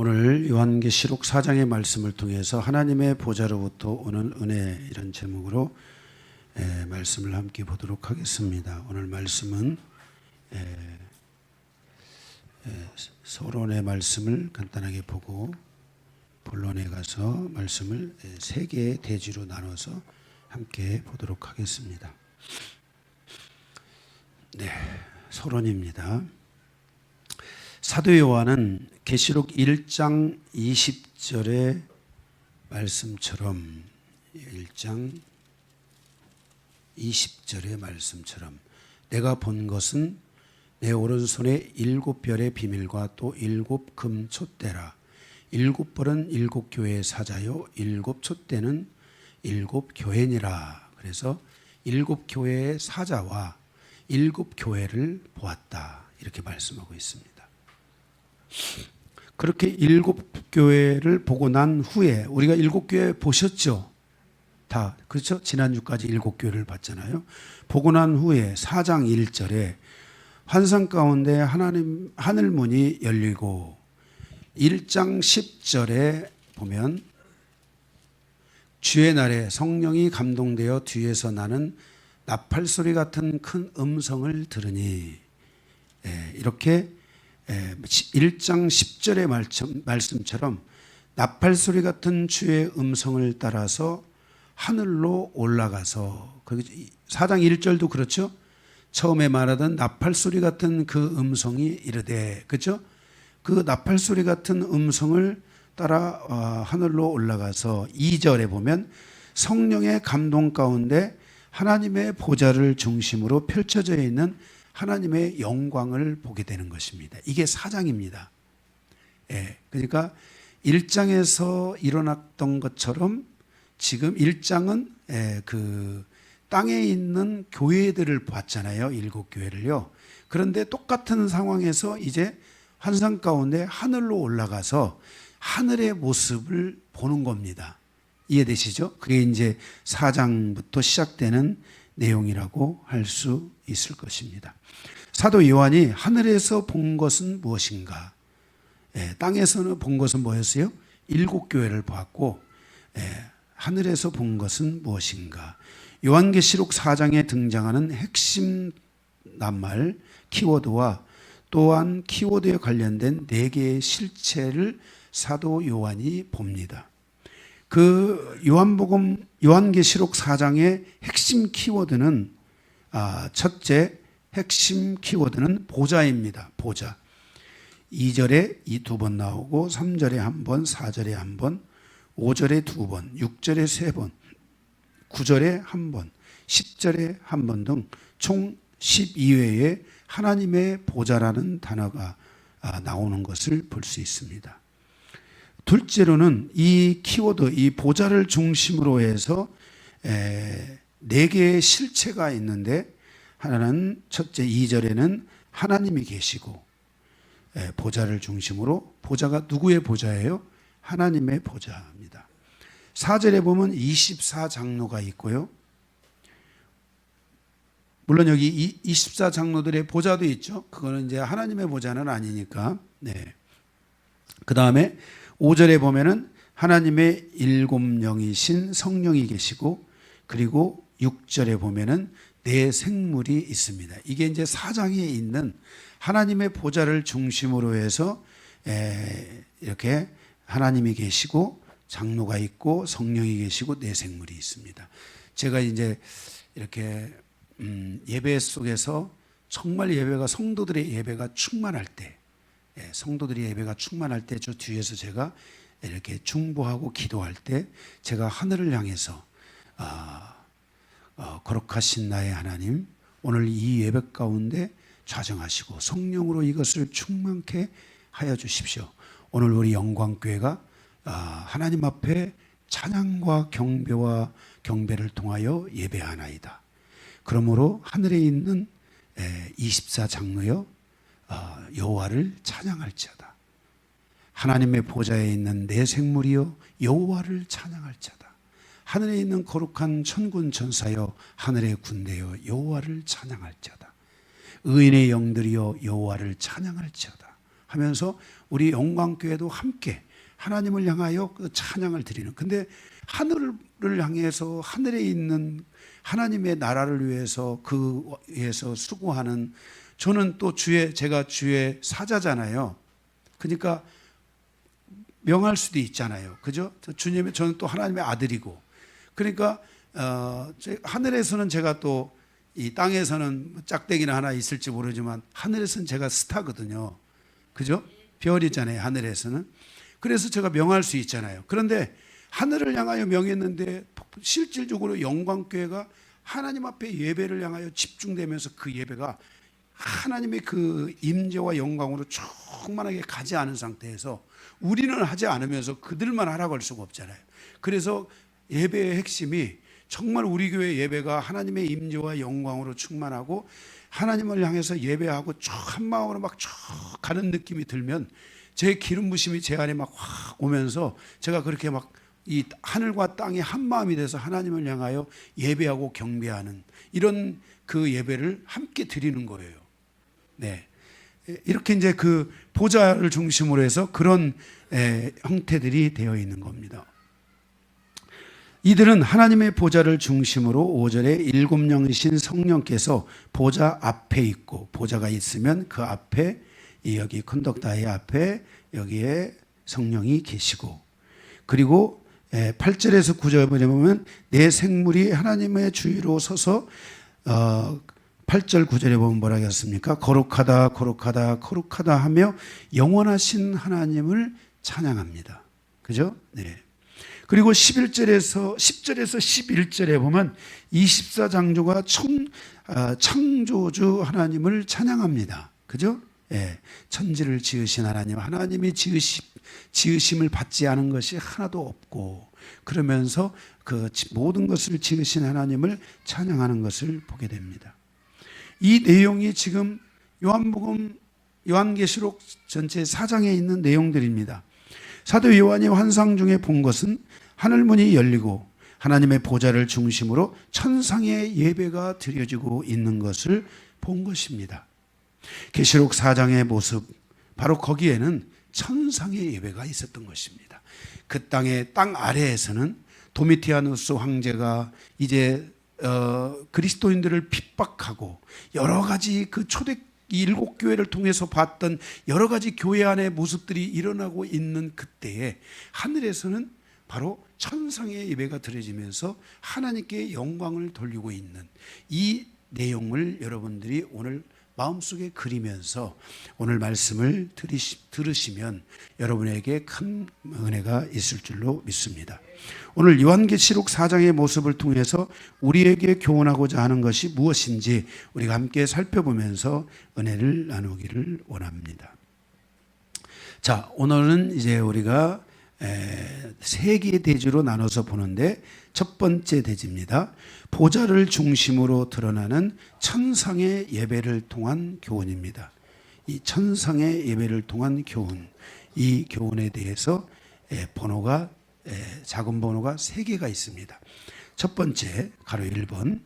오늘 요한계시록 4장의 말씀을 통해서 하나님의 보좌로부터 오는 은혜, 이런 제목으로 말씀을 함께 보도록 하겠습니다. 오늘 말씀은 서론의 말씀을 간단하게 보고 본론에 가서 말씀을 세 개의 대지로 나눠서 함께 보도록 하겠습니다. 네, 서론입니다. 사도 요한은 계시록 1장 20절의 말씀처럼 1장 20절의 말씀처럼 내가 본 것은 내 오른손에 7별의 비밀과 또 7금 촛대라. 7벌은 7교회의 사자요 7촛대는 7교회니라. 그래서 7교회의 사자와 7교회를 보았다, 이렇게 말씀하고 있습니다. 그렇게 7교회를 보고 난 후에, 우리가 7교회 보셨죠? 다, 그렇죠? 지난주까지 7교회를 봤잖아요. 보고 난 후에 4장 1절에 환상 가운데 하나님 하늘문이 열리고, 1장 10절에 보면 주의 날에 성령이 감동되어 뒤에서 나는 나팔소리 같은 큰 음성을 들으니, 이렇게 1장 10절의 말씀처럼 나팔소리 같은 주의 음성을 따라서 하늘로 올라가서, 4장 1절도 그렇죠? 처음에 말하던 나팔소리 같은 그 음성이 이르되, 그렇죠? 그 나팔소리 같은 음성을 따라 하늘로 올라가서 2절에 보면 성령의 감동 가운데 하나님의 보좌를 중심으로 펼쳐져 있는 하나님의 영광을 보게 되는 것입니다. 이게 4장입니다. 그러니까 1장에서 일어났던 것처럼 지금 1장은 그 땅에 있는 교회들을 봤잖아요. 7교회를요. 그런데 똑같은 상황에서 이제 환상 가운데 하늘로 올라가서 하늘의 모습을 보는 겁니다. 이해되시죠? 그게 이제 4장부터 시작되는 내용이라고 할 수 있을 것입니다. 사도 요한이 하늘에서 본 것은 무엇인가? 땅에서는 본 것은 뭐였어요? 7교회를 보았고, 하늘에서 본 것은 무엇인가? 요한계시록 4장에 등장하는 핵심 낱말, 키워드와 또한 키워드에 관련된 4개의 실체를 사도 요한이 봅니다. 그 요한계시록 4장의 핵심 키워드는, 첫째 핵심 키워드는 보좌입니다. 보좌. 2절에 이 2번 나오고, 3절에 1번, 4절에 1번, 5절에 2번, 6절에 3번, 9절에 1번, 10절에 1번 등 총 12회의 하나님의 보좌라는 단어가 나오는 것을 볼 수 있습니다. 둘째로는 이 키워드, 이 보좌를 중심으로 해서 4개의 실체가 있는데, 하나는 첫째 2절에는 하나님이 계시고, 보좌를 중심으로, 보좌가 누구의 보좌예요? 하나님의 보좌입니다. 4절에 보면 24장로가 있고요. 물론 여기 24장로들의 보좌도 있죠. 그거는 이제 하나님의 보좌는 아니니까. 그 다음에 5절에 보면은 하나님의 7영이신 성령이 계시고, 그리고 6절에 보면은 네 생물이 있습니다. 이게 이제 4장에 있는 하나님의 보좌를 중심으로 해서 이렇게 하나님이 계시고, 장로가 있고, 성령이 계시고, 네 생물이 있습니다. 제가 이제 이렇게 예배 속에서 정말 성도들의 예배가 충만할 때, 성도들이 예배가 충만할 때 저 뒤에서 제가 이렇게 중보하고 기도할 때, 제가 하늘을 향해서 거룩하신 나의 하나님, 오늘 이 예배 가운데 좌정하시고 성령으로 이것을 충만케 하여 주십시오. 오늘 우리 영광교회가 하나님 앞에 찬양과 경배와 경배를 통하여 예배하나이다. 그러므로 하늘에 있는 24장로여 여호와를 찬양할지어다. 하나님의 보좌에 있는 네 생물이여 여호와를 찬양할지어다. 하늘에 있는 거룩한 천군 천사여 하늘의 군대여 여호와를 찬양할지어다. 의인의 영들이여 여호와를 찬양할지어다 하면서 우리 영광교회도 함께 하나님을 향하여 그 찬양을 드리는, 근데 하늘을 향해서 하늘에 있는 하나님의 나라를 위해서 그 위해서 수고하는, 저는 또 제가 주의 사자잖아요. 그러니까 명할 수도 있잖아요. 그죠? 저는 또 하나님의 아들이고, 그러니까 하늘에서는 제가 또, 이 땅에서는 짝대기나 하나 있을지 모르지만 하늘에서는 제가 스타거든요. 그죠? 별이잖아요, 하늘에서는. 그래서 제가 명할 수 있잖아요. 그런데 하늘을 향하여 명했는데 실질적으로 영광교회가 하나님 앞에 예배를 향하여 집중되면서 그 예배가 하나님의 그 임재와 영광으로 충만하게 가지 않은 상태에서 우리는 하지 않으면서 그들만 하라고 할 수가 없잖아요. 그래서 예배의 핵심이 정말 우리 교회 예배가 하나님의 임재와 영광으로 충만하고 하나님을 향해서 예배하고 쭉 한마음으로 막 쭉 가는 느낌이 들면 제 기름 부심이 제 안에 막 확 오면서 제가 그렇게 막 이 하늘과 땅이 한 마음이 돼서 하나님을 향하여 예배하고 경배하는 이런 그 예배를 함께 드리는 거예요. 네. 이렇게 이제 그 보좌를 중심으로 해서 그런 형태들이 되어 있는 겁니다. 이들은 하나님의 보좌를 중심으로 5절에 일곱 영이신 성령께서 보좌 앞에 있고, 보좌가 있으면 그 앞에 여기 컨덕다의 앞에 여기에 성령이 계시고, 그리고 8절에서 9절에 보면 내 생물이 하나님의 주위로 서서 8절 9절에 보면 뭐라고 했습니까? 거룩하다 거룩하다 거룩하다 하며 영원하신 하나님을 찬양합니다. 그죠? 네. 그리고 10절에서 11절에 보면 24장조가 창조주 하나님을 찬양합니다. 그죠? 예, 천지를 지으신 하나님, 하나님이 지으심을 받지 않은 것이 하나도 없고, 그러면서 그 모든 것을 지으신 하나님을 찬양하는 것을 보게 됩니다. 이 내용이 지금 요한계시록 전체 4장에 있는 내용들입니다. 사도 요한이 환상 중에 본 것은 하늘문이 열리고 하나님의 보좌를 중심으로 천상의 예배가 드려지고 있는 것을 본 것입니다. 계시록 4장의 모습, 바로 거기에는 천상의 예배가 있었던 것입니다. 그 땅 아래에서는 도미티아누스 황제가 이제 그리스도인들을 핍박하고 여러 가지 그 초대 일곱 교회를 통해서 봤던 여러 가지 교회 안의 모습들이 일어나고 있는 그때에 하늘에서는 바로 천상의 예배가 드려지면서 하나님께 영광을 돌리고 있는 이 내용을 여러분들이 오늘 마음속에 그리면서 오늘 말씀을 들으시면 여러분에게 큰 은혜가 있을 줄로 믿습니다. 오늘 요한계시록 4장의 모습을 통해서 우리에게 교훈하고자 하는 것이 무엇인지 우리가 함께 살펴보면서 은혜를 나누기를 원합니다. 자, 오늘은 이제 우리가 세 개의 대지로 나눠서 보는데 첫 번째 대지입니다. 보좌를 중심으로 드러나는 천상의 예배를 통한 교훈입니다. 이 천상의 예배를 통한 교훈, 이 교훈에 대해서 작은 번호가 세 개가 있습니다. 첫 번째, 가로 1번.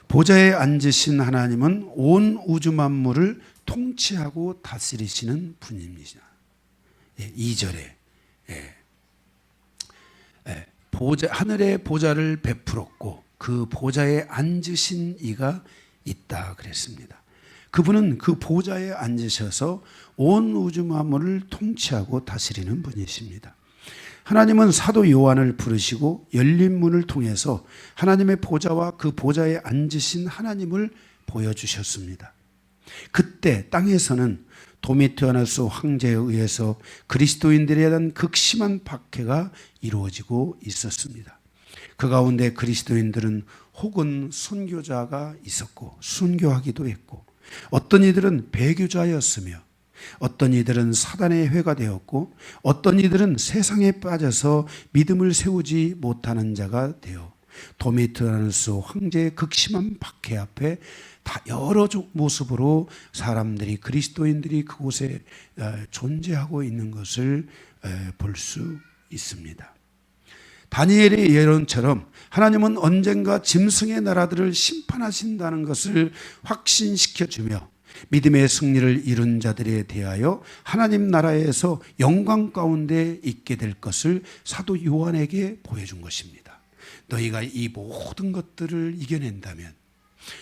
보좌에 앉으신 하나님은 온 우주 만물을 통치하고 다스리시는 분입니다. 2절에 하늘의 보좌를 베풀었고 그 보좌에 앉으신 이가 있다 그랬습니다. 그분은 그 보좌에 앉으셔서 온 우주 만물을 통치하고 다스리는 분이십니다. 하나님은 사도 요한을 부르시고 열린 문을 통해서 하나님의 보좌와 그 보좌에 앉으신 하나님을 보여주셨습니다. 그때 땅에서는 도미티아누스 황제에 의해서 그리스도인들에 대한 극심한 박해가 이루어지고 있었습니다. 그 가운데 그리스도인들은 혹은 순교자가 있었고 순교하기도 했고, 어떤 이들은 배교자였으며 어떤 이들은 사단의 회가 되었고, 어떤 이들은 세상에 빠져서 믿음을 세우지 못하는 자가 되어 도미티아누스 황제의 극심한 박해 앞에 다 여러 모습으로 사람들이, 그리스도인들이 그곳에 존재하고 있는 것을 볼 수 있습니다. 다니엘의 예언처럼 하나님은 언젠가 짐승의 나라들을 심판하신다는 것을 확신시켜주며 믿음의 승리를 이룬 자들에 대하여 하나님 나라에서 영광 가운데 있게 될 것을 사도 요한에게 보여준 것입니다. 너희가 이 모든 것들을 이겨낸다면,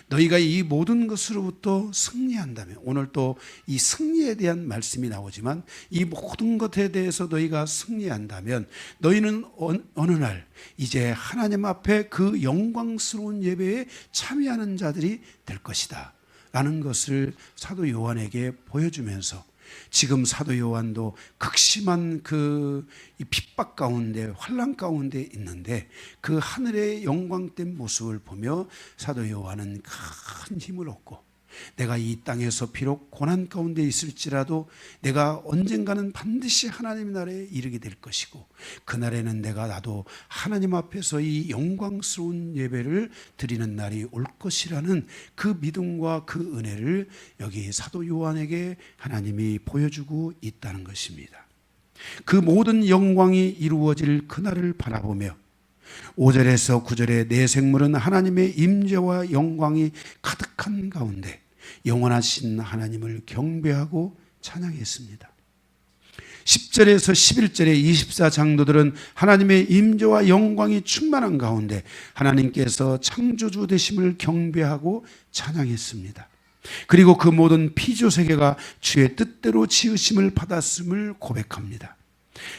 너희가 이 모든 것으로부터 승리한다면, 오늘 또 이 승리에 대한 말씀이 나오지만 이 모든 것에 대해서 너희가 승리한다면 너희는 어느 날 이제 하나님 앞에 그 영광스러운 예배에 참여하는 자들이 될 것이다 라는 것을 사도 요한에게 보여주면서, 지금 사도 요한도 극심한 그 핍박 가운데, 환난 가운데 있는데 그 하늘의 영광된 모습을 보며 사도 요한은 큰 힘을 얻고, 내가 이 땅에서 비록 고난 가운데 있을지라도 내가 언젠가는 반드시 하나님 나라에 이르게 될 것이고, 그날에는 나도 하나님 앞에서 이 영광스러운 예배를 드리는 날이 올 것이라는 그 믿음과 그 은혜를 여기 사도 요한에게 하나님이 보여주고 있다는 것입니다. 그 모든 영광이 이루어질 그날을 바라보며 5절에서 9절에 내 생물은 하나님의 임재와 영광이 가득한 가운데 영원하신 하나님을 경배하고 찬양했습니다. 10절에서 11절의 24장로들은 하나님의 임재와 영광이 충만한 가운데 하나님께서 창조주 되심을 경배하고 찬양했습니다. 그리고 그 모든 피조세계가 주의 뜻대로 지으심을 받았음을 고백합니다.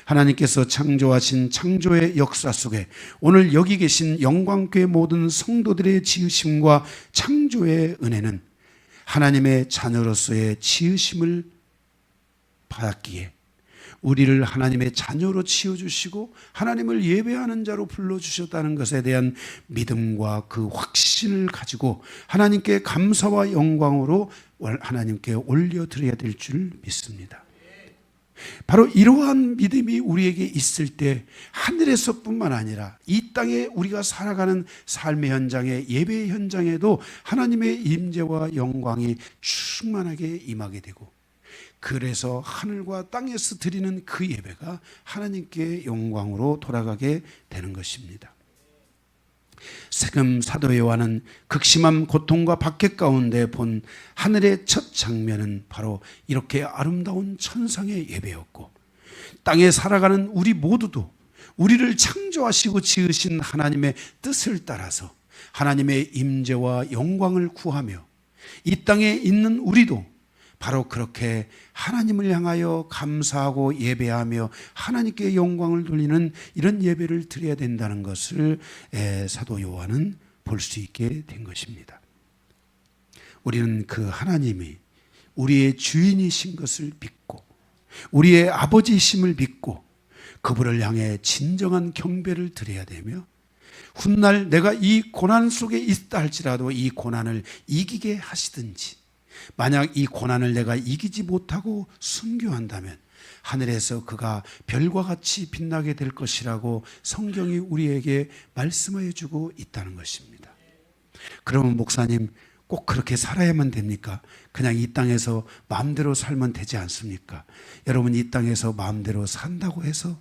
하나님께서 창조하신 창조의 역사 속에 오늘 여기 계신 영광교회 모든 성도들의 지으심과 창조의 은혜는 하나님의 자녀로서의 지으심을 받았기에 우리를 하나님의 자녀로 지어주시고 하나님을 예배하는 자로 불러주셨다는 것에 대한 믿음과 그 확신을 가지고 하나님께 감사와 영광으로 하나님께 올려드려야 될 줄 믿습니다. 바로 이러한 믿음이 우리에게 있을 때 하늘에서뿐만 아니라 이 땅에 우리가 살아가는 삶의 현장에, 예배의 현장에도 하나님의 임재와 영광이 충만하게 임하게 되고, 그래서 하늘과 땅에서 드리는 그 예배가 하나님께 영광으로 돌아가게 되는 것입니다. 지금 사도 요한은 극심한 고통과 박해 가운데 본 하늘의 첫 장면은 바로 이렇게 아름다운 천상의 예배였고, 땅에 살아가는 우리 모두도 우리를 창조하시고 지으신 하나님의 뜻을 따라서 하나님의 임재와 영광을 구하며, 이 땅에 있는 우리도 바로 그렇게 하나님을 향하여 감사하고 예배하며 하나님께 영광을 돌리는 이런 예배를 드려야 된다는 것을 사도 요한은 볼 수 있게 된 것입니다. 우리는 그 하나님이 우리의 주인이신 것을 믿고 우리의 아버지이심을 믿고 그분을 향해 진정한 경배를 드려야 되며, 훗날 내가 이 고난 속에 있다 할지라도 이 고난을 이기게 하시든지, 만약 이 고난을 내가 이기지 못하고 순교한다면 하늘에서 그가 별과 같이 빛나게 될 것이라고 성경이 우리에게 말씀해 주고 있다는 것입니다. 그러면 목사님, 꼭 그렇게 살아야만 됩니까? 그냥 이 땅에서 마음대로 살면 되지 않습니까? 여러분, 이 땅에서 마음대로 산다고 해서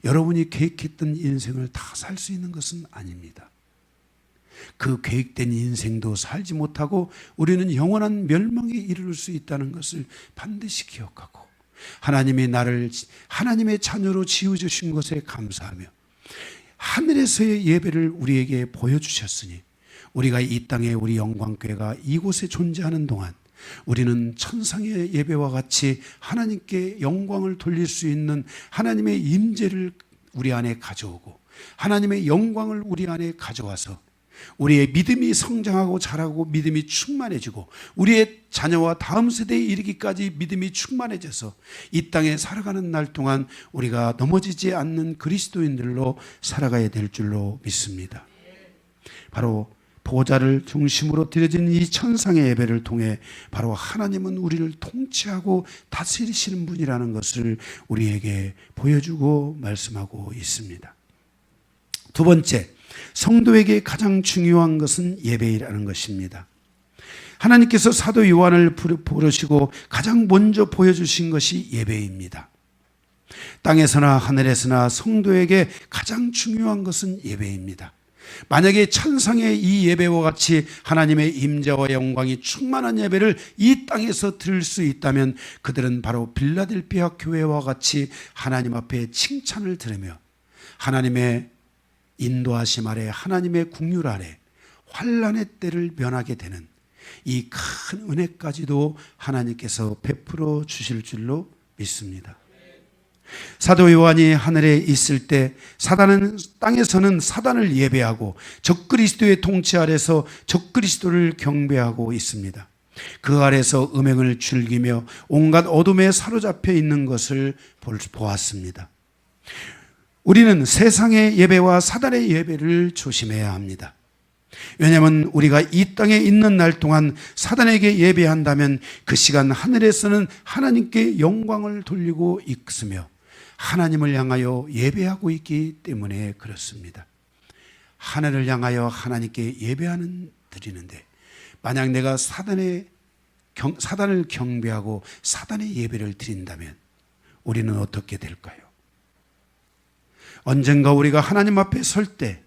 여러분이 계획했던 인생을 다 살 수 있는 것은 아닙니다. 그 계획된 인생도 살지 못하고 우리는 영원한 멸망에 이르를 수 있다는 것을 반드시 기억하고, 하나님이 나를 하나님의 자녀로 지어주신 것에 감사하며 하늘에서의 예배를 우리에게 보여주셨으니, 우리가 이 땅에 우리 영광교회가 이곳에 존재하는 동안 우리는 천상의 예배와 같이 하나님께 영광을 돌릴 수 있는 하나님의 임재를 우리 안에 가져오고 하나님의 영광을 우리 안에 가져와서 우리의 믿음이 성장하고 자라고 믿음이 충만해지고 우리의 자녀와 다음 세대에 이르기까지 믿음이 충만해져서 이 땅에 살아가는 날 동안 우리가 넘어지지 않는 그리스도인들로 살아가야 될 줄로 믿습니다. 바로 보좌를 중심으로 드려진 이 천상의 예배를 통해 바로 하나님은 우리를 통치하고 다스리시는 분이라는 것을 우리에게 보여주고 말씀하고 있습니다. 두 번째, 성도에게 가장 중요한 것은 예배라는 것입니다. 하나님께서 사도 요한을 부르시고 가장 먼저 보여주신 것이 예배입니다. 땅에서나 하늘에서나 성도에게 가장 중요한 것은 예배입니다. 만약에 천상의 이 예배와 같이 하나님의 임재와 영광이 충만한 예배를 이 땅에서 드릴 수 있다면 그들은 바로 빌라델피아 교회와 같이 하나님 앞에 칭찬을 들으며 하나님의 인도하심 아래, 하나님의 국률 아래 환난의 때를 면하게 되는 이 큰 은혜까지도 하나님께서 베풀어 주실 줄로 믿습니다. 사도 요한이 하늘에 있을 때 사단은 땅에서는 사단을 예배하고 적그리스도의 통치 아래서 적그리스도를 경배하고 있습니다. 그 아래서 음행을 즐기며 온갖 어둠에 사로잡혀 있는 것을 보았습니다. 우리는 세상의 예배와 사단의 예배를 조심해야 합니다. 왜냐하면 우리가 이 땅에 있는 날 동안 사단에게 예배한다면 그 시간 하늘에서는 하나님께 영광을 돌리고 있으며 하나님을 향하여 예배하고 있기 때문에 그렇습니다. 하늘을 향하여 하나님께 예배하는 드리는데 만약 내가 사단을 경배하고 사단의 예배를 드린다면 우리는 어떻게 될까요? 언젠가 우리가 하나님 앞에 설 때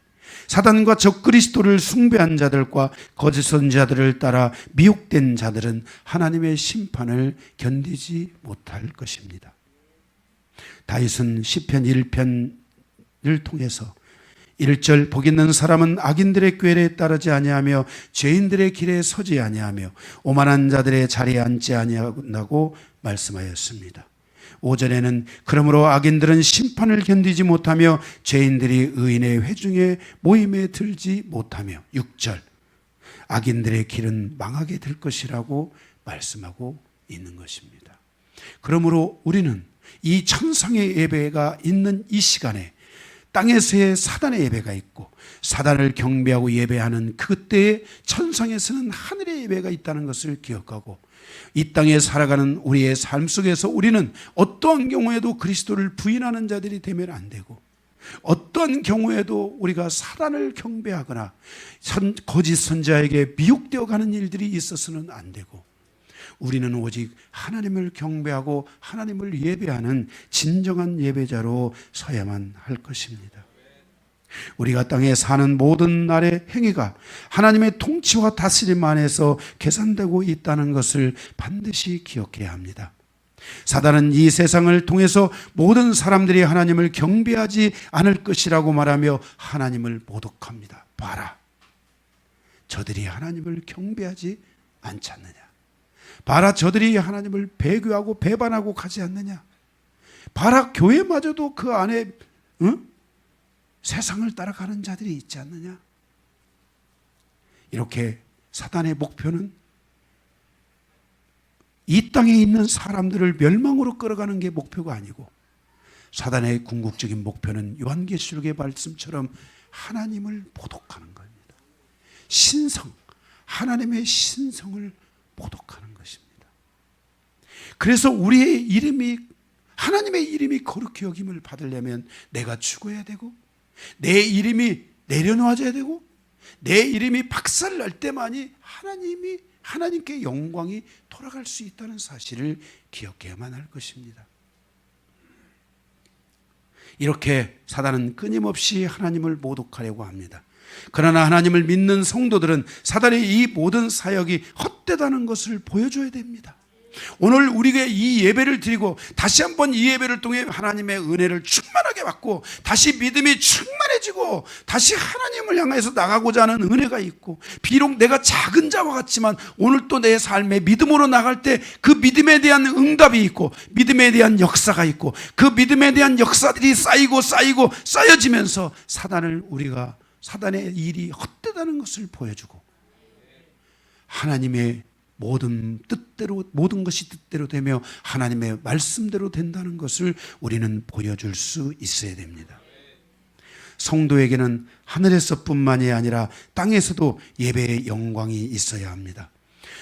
사단과 적그리스도를 숭배한 자들과 거짓 선지자들을 따라 미혹된 자들은 하나님의 심판을 견디지 못할 것입니다. 다윗은 시편 1편을 통해서 1절 복 있는 사람은 악인들의 꾀에 따르지 아니하며 죄인들의 길에 서지 아니하며 오만한 자들의 자리에 앉지 아니한다고 말씀하였습니다. 5절에는 그러므로 악인들은 심판을 견디지 못하며 죄인들이 의인의 회중의 모임에 들지 못하며 6절 악인들의 길은 망하게 될 것이라고 말씀하고 있는 것입니다. 그러므로 우리는 이 천상의 예배가 있는 이 시간에 땅에서의 사단의 예배가 있고 사단을 경배하고 예배하는 그때의 천상에서는 하늘의 예배가 있다는 것을 기억하고 이 땅에 살아가는 우리의 삶 속에서 우리는 어떠한 경우에도 그리스도를 부인하는 자들이 되면 안 되고 어떠한 경우에도 우리가 사단을 경배하거나 거짓 선지자에게 미혹되어 가는 일들이 있어서는 안 되고 우리는 오직 하나님을 경배하고 하나님을 예배하는 진정한 예배자로 서야만 할 것입니다. 우리가 땅에 사는 모든 날의 행위가 하나님의 통치와 다스림 안에서 계산되고 있다는 것을 반드시 기억해야 합니다. 사단은 이 세상을 통해서 모든 사람들이 하나님을 경배하지 않을 것이라고 말하며 하나님을 모독합니다. 봐라, 저들이 하나님을 경배하지 않지 않느냐. 봐라, 저들이 하나님을 배교하고 배반하고 가지 않느냐. 봐라, 교회마저도 그 안에 세상을 따라가는 자들이 있지 않느냐. 이렇게 사단의 목표는 이 땅에 있는 사람들을 멸망으로 끌어가는 게 목표가 아니고 사단의 궁극적인 목표는 요한계시록의 말씀처럼 하나님을 모독하는 겁니다. 신성, 하나님의 신성을 모독하는 것입니다. 그래서 우리의 이름이 하나님의 이름이 거룩히 여김을 받으려면 내가 죽어야 되고 내 이름이 내려놓아져야 되고 내 이름이 박살날 때만이 하나님께 영광이 돌아갈 수 있다는 사실을 기억해야만 할 것입니다. 이렇게 사단은 끊임없이 하나님을 모독하려고 합니다. 그러나 하나님을 믿는 성도들은 사단의 이 모든 사역이 헛되다는 것을 보여줘야 됩니다. 오늘 우리가 이 예배를 드리고 다시 한번 이 예배를 통해 하나님의 은혜를 충만하게 받고 다시 믿음이 충만해지고 다시 하나님을 향해서 나가고자 하는 은혜가 있고 비록 내가 작은 자와 같지만 오늘 또 내 삶에 믿음으로 나갈 때 그 믿음에 대한 응답이 있고 믿음에 대한 역사가 있고 그 믿음에 대한 역사들이 쌓이고 쌓여지면서 사단의 일이 헛되다는 것을 보여주고 하나님의 모든 것이 뜻대로 되며 하나님의 말씀대로 된다는 것을 우리는 보여줄 수 있어야 됩니다. 성도에게는 하늘에서뿐만이 아니라 땅에서도 예배의 영광이 있어야 합니다.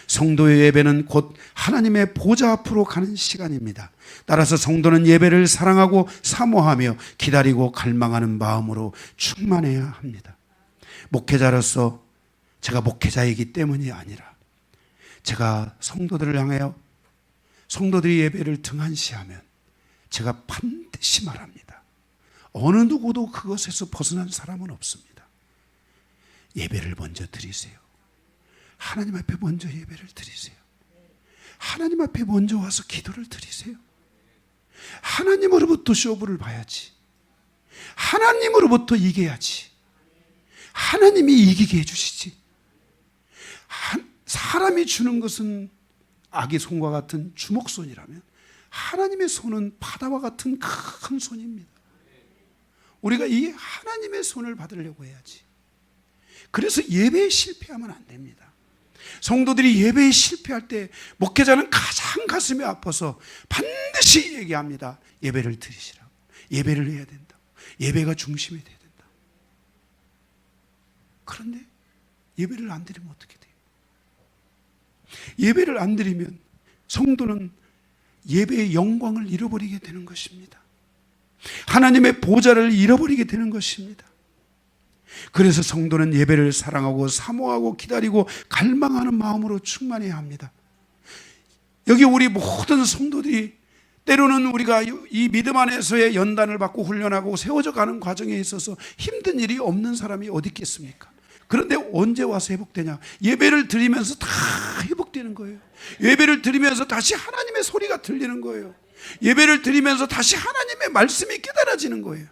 성도의 예배는 곧 하나님의 보좌 앞으로 가는 시간입니다. 따라서 성도는 예배를 사랑하고 사모하며 기다리고 갈망하는 마음으로 충만해야 합니다. 목회자로서 제가 목회자이기 때문이 아니라 제가 성도들을 향하여 성도들이 예배를 등한시하면 제가 반드시 말합니다. 어느 누구도 그것에서 벗어난 사람은 없습니다. 예배를 먼저 드리세요. 하나님 앞에 먼저 예배를 드리세요. 하나님 앞에 먼저 와서 기도를 드리세요. 하나님으로부터 쇼부를 봐야지. 하나님으로부터 이겨야지. 하나님이 이기게 해주시지. 사람이 주는 것은 아기 손과 같은 주먹손이라면 하나님의 손은 바다와 같은 큰 손입니다. 우리가 이 하나님의 손을 받으려고 해야지. 그래서 예배에 실패하면 안 됩니다. 성도들이 예배에 실패할 때 목회자는 가장 가슴이 아파서 반드시 얘기합니다. 예배를 드리시라고. 예배를 해야 된다. 예배가 중심이 돼야 된다. 그런데 예배를 안 드리면 어떻게 돼요? 예배를 안 드리면 성도는 예배의 영광을 잃어버리게 되는 것입니다. 하나님의 보좌를 잃어버리게 되는 것입니다. 그래서 성도는 예배를 사랑하고 사모하고 기다리고 갈망하는 마음으로 충만해야 합니다. 여기 우리 모든 성도들이 때로는 우리가 이 믿음 안에서의 연단을 받고 훈련하고 세워져 가는 과정에 있어서 힘든 일이 없는 사람이 어디 있겠습니까? 그런데 언제 와서 회복되냐? 예배를 드리면서 다 회복되는 거예요. 예배를 드리면서 다시 하나님의 소리가 들리는 거예요. 예배를 드리면서 다시 하나님의 말씀이 깨달아지는 거예요.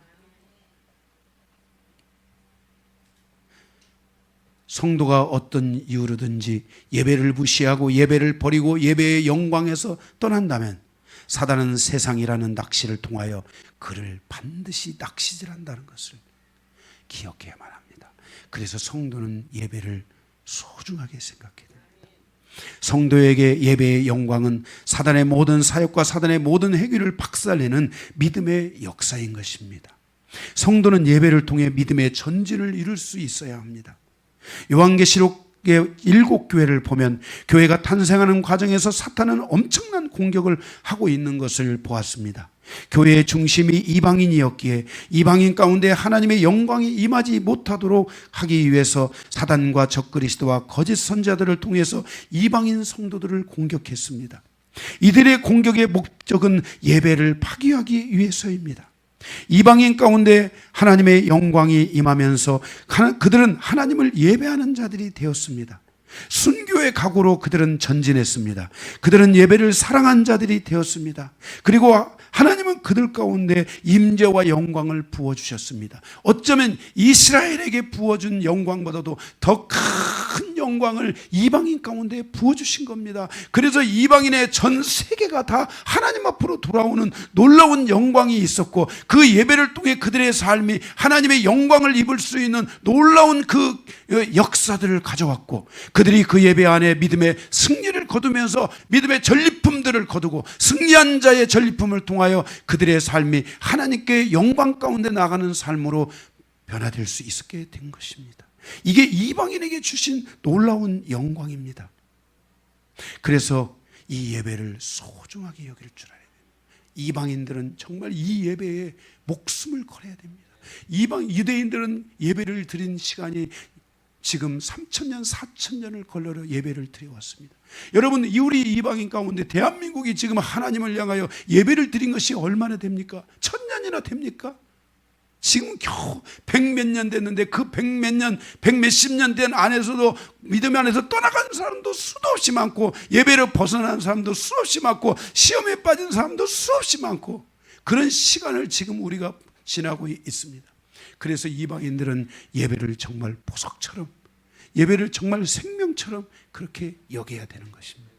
성도가 어떤 이유로든지 예배를 무시하고 예배를 버리고 예배의 영광에서 떠난다면 사단은 세상이라는 낚시를 통하여 그를 반드시 낚시질한다는 것을 기억해야만 합니다. 그래서 성도는 예배를 소중하게 생각해야 됩니다. 성도에게 예배의 영광은 사단의 모든 사역과 사단의 모든 행위를 박살내는 믿음의 역사인 것입니다. 성도는 예배를 통해 믿음의 전진을 이룰 수 있어야 합니다. 요한계시록의 7교회를 보면 교회가 탄생하는 과정에서 사탄은 엄청난 공격을 하고 있는 것을 보았습니다. 교회의 중심이 이방인이었기에 이방인 가운데 하나님의 영광이 임하지 못하도록 하기 위해서 사단과 적그리스도와 거짓 선자들을 통해서 이방인 성도들을 공격했습니다. 이들의 공격의 목적은 예배를 파괴하기 위해서입니다. 이방인 가운데 하나님의 영광이 임하면서 그들은 하나님을 예배하는 자들이 되었습니다. 순교의 각오로 그들은 전진했습니다. 그들은 예배를 사랑한 자들이 되었습니다. 그리고 하나님은 그들 가운데 임재와 영광을 부어주셨습니다. 어쩌면 이스라엘에게 부어준 영광보다도 더 큰 영광을 이방인 가운데 부어주신 겁니다. 그래서 이방인의 전 세계가 다 하나님 앞으로 돌아오는 놀라운 영광이 있었고 그 예배를 통해 그들의 삶이 하나님의 영광을 입을 수 있는 놀라운 그 역사들을 가져왔고 그들이 그 예배 안에 믿음의 승리를 거두면서 믿음의 전리품들을 거두고 승리한 자의 전리품을 통하여 그들의 삶이 하나님께 영광 가운데 나가는 삶으로 변화될 수 있게 된 것입니다. 이게 이방인에게 주신 놀라운 영광입니다. 그래서 이 예배를 소중하게 여길 줄 알아야 돼요. 이방인들은 정말 이 예배에 목숨을 걸어야 됩니다. 유대인들은 예배를 드린 시간이 지금 3,000년, 4,000년을 걸러 예배를 드려왔습니다. 여러분, 우리 이방인 가운데 대한민국이 지금 하나님을 향하여 예배를 드린 것이 얼마나 됩니까? 1,000년이나 됩니까? 지금 겨우 100몇 년 됐는데 그 100몇 년, 100몇십 년 된 안에서도 믿음 안에서 떠나가는 사람도 수도 없이 많고 예배를 벗어난 사람도 수없이 많고 시험에 빠진 사람도 수없이 많고 그런 시간을 지금 우리가 지나고 있습니다. 그래서 이방인들은 예배를 정말 보석처럼 예배를 정말 생명처럼 그렇게 여겨야 되는 것입니다.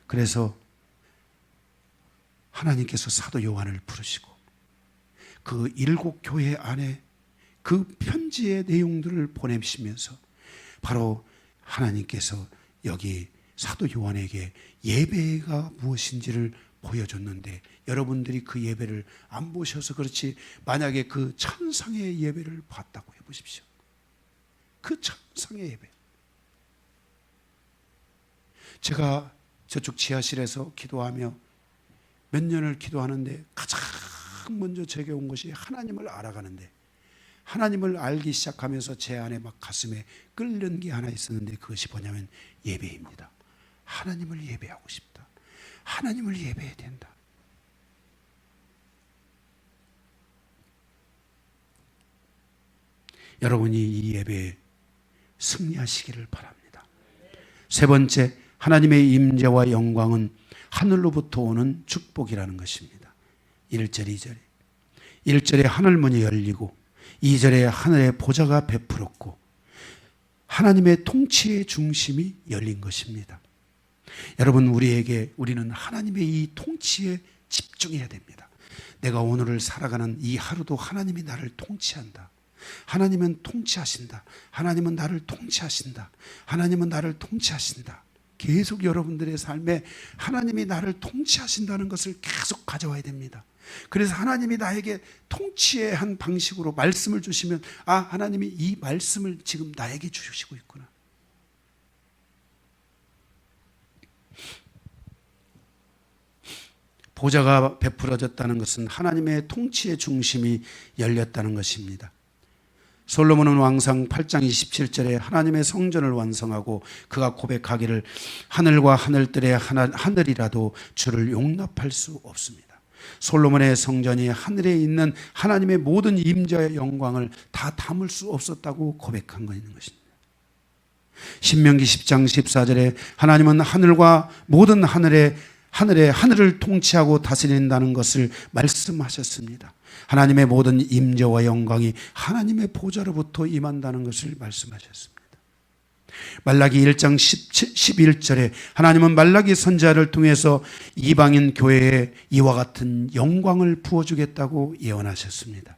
그래서 하나님께서 사도 요한을 부르시고 그 7교회 안에 그 편지의 내용들을 보내시면서 바로 하나님께서 여기 사도 요한에게 예배가 무엇인지를 보여줬는데 여러분들이 그 예배를 안 보셔서 그렇지 만약에 그 천상의 예배를 봤다고 해보십시오. 그 천상의 예배. 제가 저쪽 지하실에서 기도하며 몇 년을 기도하는데 가장 먼저 제게 온 것이 하나님을 알아가는데 하나님을 알기 시작하면서 제 안에 막 가슴에 끓는 게 하나 있었는데 그것이 뭐냐면 예배입니다. 하나님을 예배하고 싶다. 하나님을 예배해야 된다. 여러분이 이 예배에 승리하시기를 바랍니다. 세 번째, 하나님의 임재와 영광은 하늘로부터 오는 축복이라는 것입니다. 1절, 2절에 1절에 하늘문이 열리고 2절에 하늘의 보좌가 베풀었고 하나님의 통치의 중심이 열린 것입니다. 여러분, 우리는 하나님의 이 통치에 집중해야 됩니다. 내가 오늘을 살아가는 이 하루도 하나님이 나를 통치한다. 하나님은 통치하신다. 하나님은 나를 통치하신다. 하나님은 나를 통치하신다. 계속 여러분들의 삶에 하나님이 나를 통치하신다는 것을 계속 가져와야 됩니다. 그래서 하나님이 나에게 통치의 한 방식으로 말씀을 주시면, 아, 하나님이 이 말씀을 지금 나에게 주시고 있구나. 보좌가 베풀어졌다는 것은 하나님의 통치의 중심이 열렸다는 것입니다. 솔로몬은 왕상 8장 27절에 하나님의 성전을 완성하고 그가 고백하기를 하늘과 하늘들의 하늘이라도 주를 용납할 수 없습니다. 솔로몬의 성전이 하늘에 있는 하나님의 모든 임재의 영광을 다 담을 수 없었다고 고백한 것입니다. 신명기 10장 14절에 하나님은 하늘과 모든 하늘을 통치하고 다스린다는 것을 말씀하셨습니다. 하나님의 모든 임재와 영광이 하나님의 보좌로부터 임한다는 것을 말씀하셨습니다. 말라기 1장 11절에 하나님은 말라기 선지자를 통해서 이방인 교회에 이와 같은 영광을 부어주겠다고 예언하셨습니다.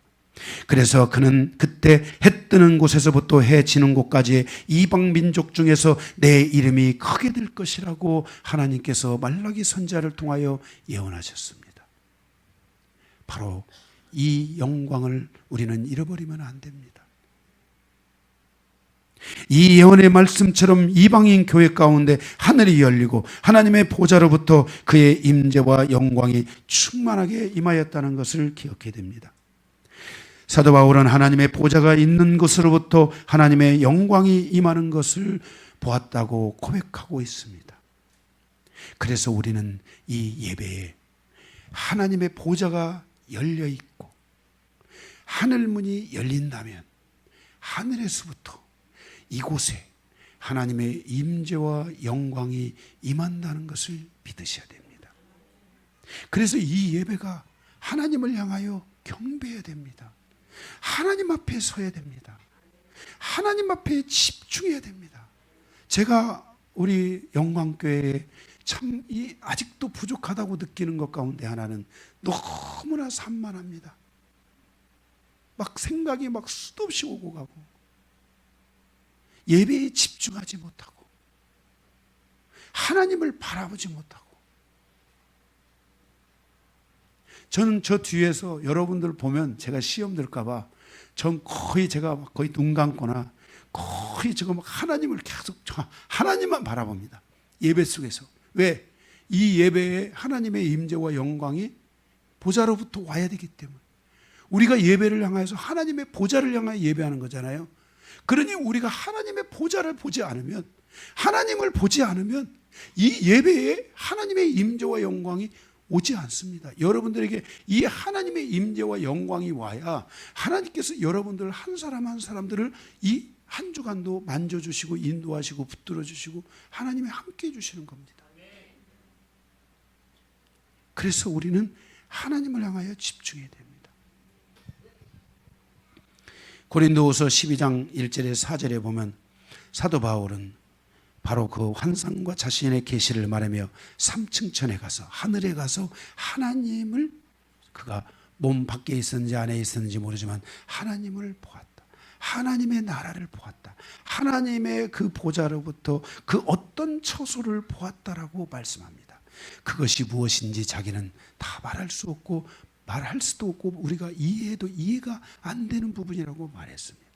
그래서 그는 그때 해 뜨는 곳에서부터 해 지는 곳까지의 이방 민족 중에서 내 이름이 크게 될 것이라고 하나님께서 말라기 선지자를 통하여 예언하셨습니다. 바로 이 영광을 우리는 잃어버리면 안 됩니다. 이 예언의 말씀처럼 이방인 교회 가운데 하늘이 열리고 하나님의 보좌로부터 그의 임재와 영광이 충만하게 임하였다는 것을 기억해야 됩니다. 사도 바울은 하나님의 보좌가 있는 곳으로부터 하나님의 영광이 임하는 것을 보았다고 고백하고 있습니다. 그래서 우리는 이 예배에 하나님의 보좌가 열려 있고 하늘문이 열린다면 하늘에서부터 이곳에 하나님의 임재와 영광이 임한다는 것을 믿으셔야 됩니다. 그래서 이 예배가 하나님을 향하여 경배해야 됩니다. 하나님 앞에 서야 됩니다. 하나님 앞에 집중해야 됩니다. 제가 우리 영광교회에 참 아직도 부족하다고 느끼는 것 가운데 하나는 너무나 산만합니다. 막 생각이 막 수도 없이 오고 가고 예배에 집중하지 못하고 하나님을 바라보지 못하고. 저는 저 뒤에서 여러분들 보면 제가 시험 들까봐 전 거의 눈 감거나 거의 지금 하나님을 계속 하나님만 바라봅니다. 예배 속에서. 왜? 이 예배에 하나님의 임재와 영광이 보좌로부터 와야 되기 때문에. 우리가 예배를 향해서 하나님의 보좌를 향하여 예배하는 거잖아요. 그러니 우리가 하나님의 보좌를 보지 않으면, 하나님을 보지 않으면 이 예배에 하나님의 임재와 영광이 오지 않습니다. 여러분들에게 이 하나님의 임재와 영광이 와야 하나님께서 여러분들 한 사람 한 사람들을 이 한 주간도 만져주시고 인도하시고 붙들어주시고 하나님이 함께해 주시는 겁니다. 그래서 우리는 하나님을 향하여 집중해야 됩니다. 고린도후서 12장 1절에 4절에 보면 사도 바울은 바로 그 환상과 자신의 계시를 말하며 3층 천에 가서, 하늘에 가서 하나님을, 그가 몸 밖에 있었는지 안에 있었는지 모르지만 하나님을 보았다. 하나님의 나라를 보았다. 하나님의 그 보좌로부터 그 어떤 처소를 보았다라고 말씀합니다. 그것이 무엇인지 자기는 다 말할 수 없고 말할 수도 없고 우리가 이해해도 이해가 안 되는 부분이라고 말했습니다.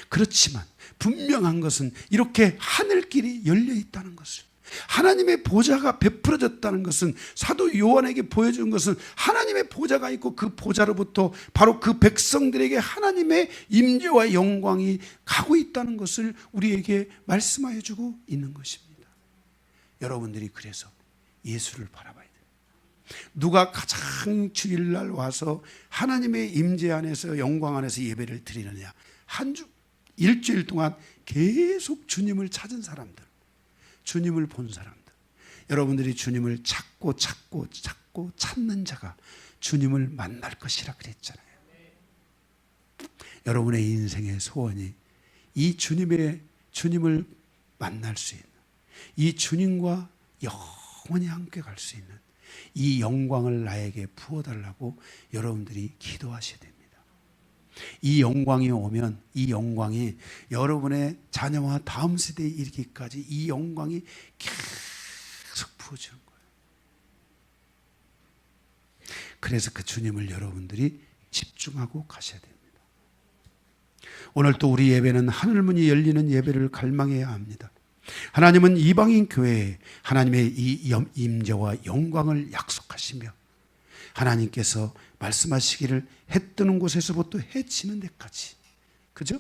그렇지만 분명한 것은 이렇게 하늘길이 열려 있다는 것을, 하나님의 보좌가 베풀어졌다는 것은, 사도 요한에게 보여준 것은 하나님의 보좌가 있고 그 보좌로부터 바로 그 백성들에게 하나님의 임재와 영광이 가고 있다는 것을 우리에게 말씀하여 주고 있는 것입니다. 여러분들이 그래서 예수를 바라봐야 돼요. 누가 가장 주일날 와서 하나님의 임재 안에서 영광 안에서 예배를 드리느냐? 한 주, 일주일 동안 계속 주님을 찾은 사람들, 주님을 본 사람들, 여러분들이 주님을 찾고 찾는 자가 주님을 만날 것이라 그랬잖아요. 여러분의 인생의 소원이 이 주님을 만날 수 있는, 이 주님과 영원히 함께 갈 수 있는 이 영광을 나에게 부어달라고 여러분들이 기도하셔야 됩니다. 이 영광이 오면 이 영광이 여러분의 자녀와 다음 세대에 이르기까지 이 영광이 계속 부어지는 거예요. 그래서 그 주님을 여러분들이 집중하고 가셔야 됩니다. 오늘 또 우리 예배는 하늘문이 열리는 예배를 갈망해야 합니다. 하나님은 이방인 교회에 하나님의 이 임재와 영광을 약속하시며 하나님께서 말씀하시기를 해 뜨는 곳에서부터 해 지는 데까지, 그죠?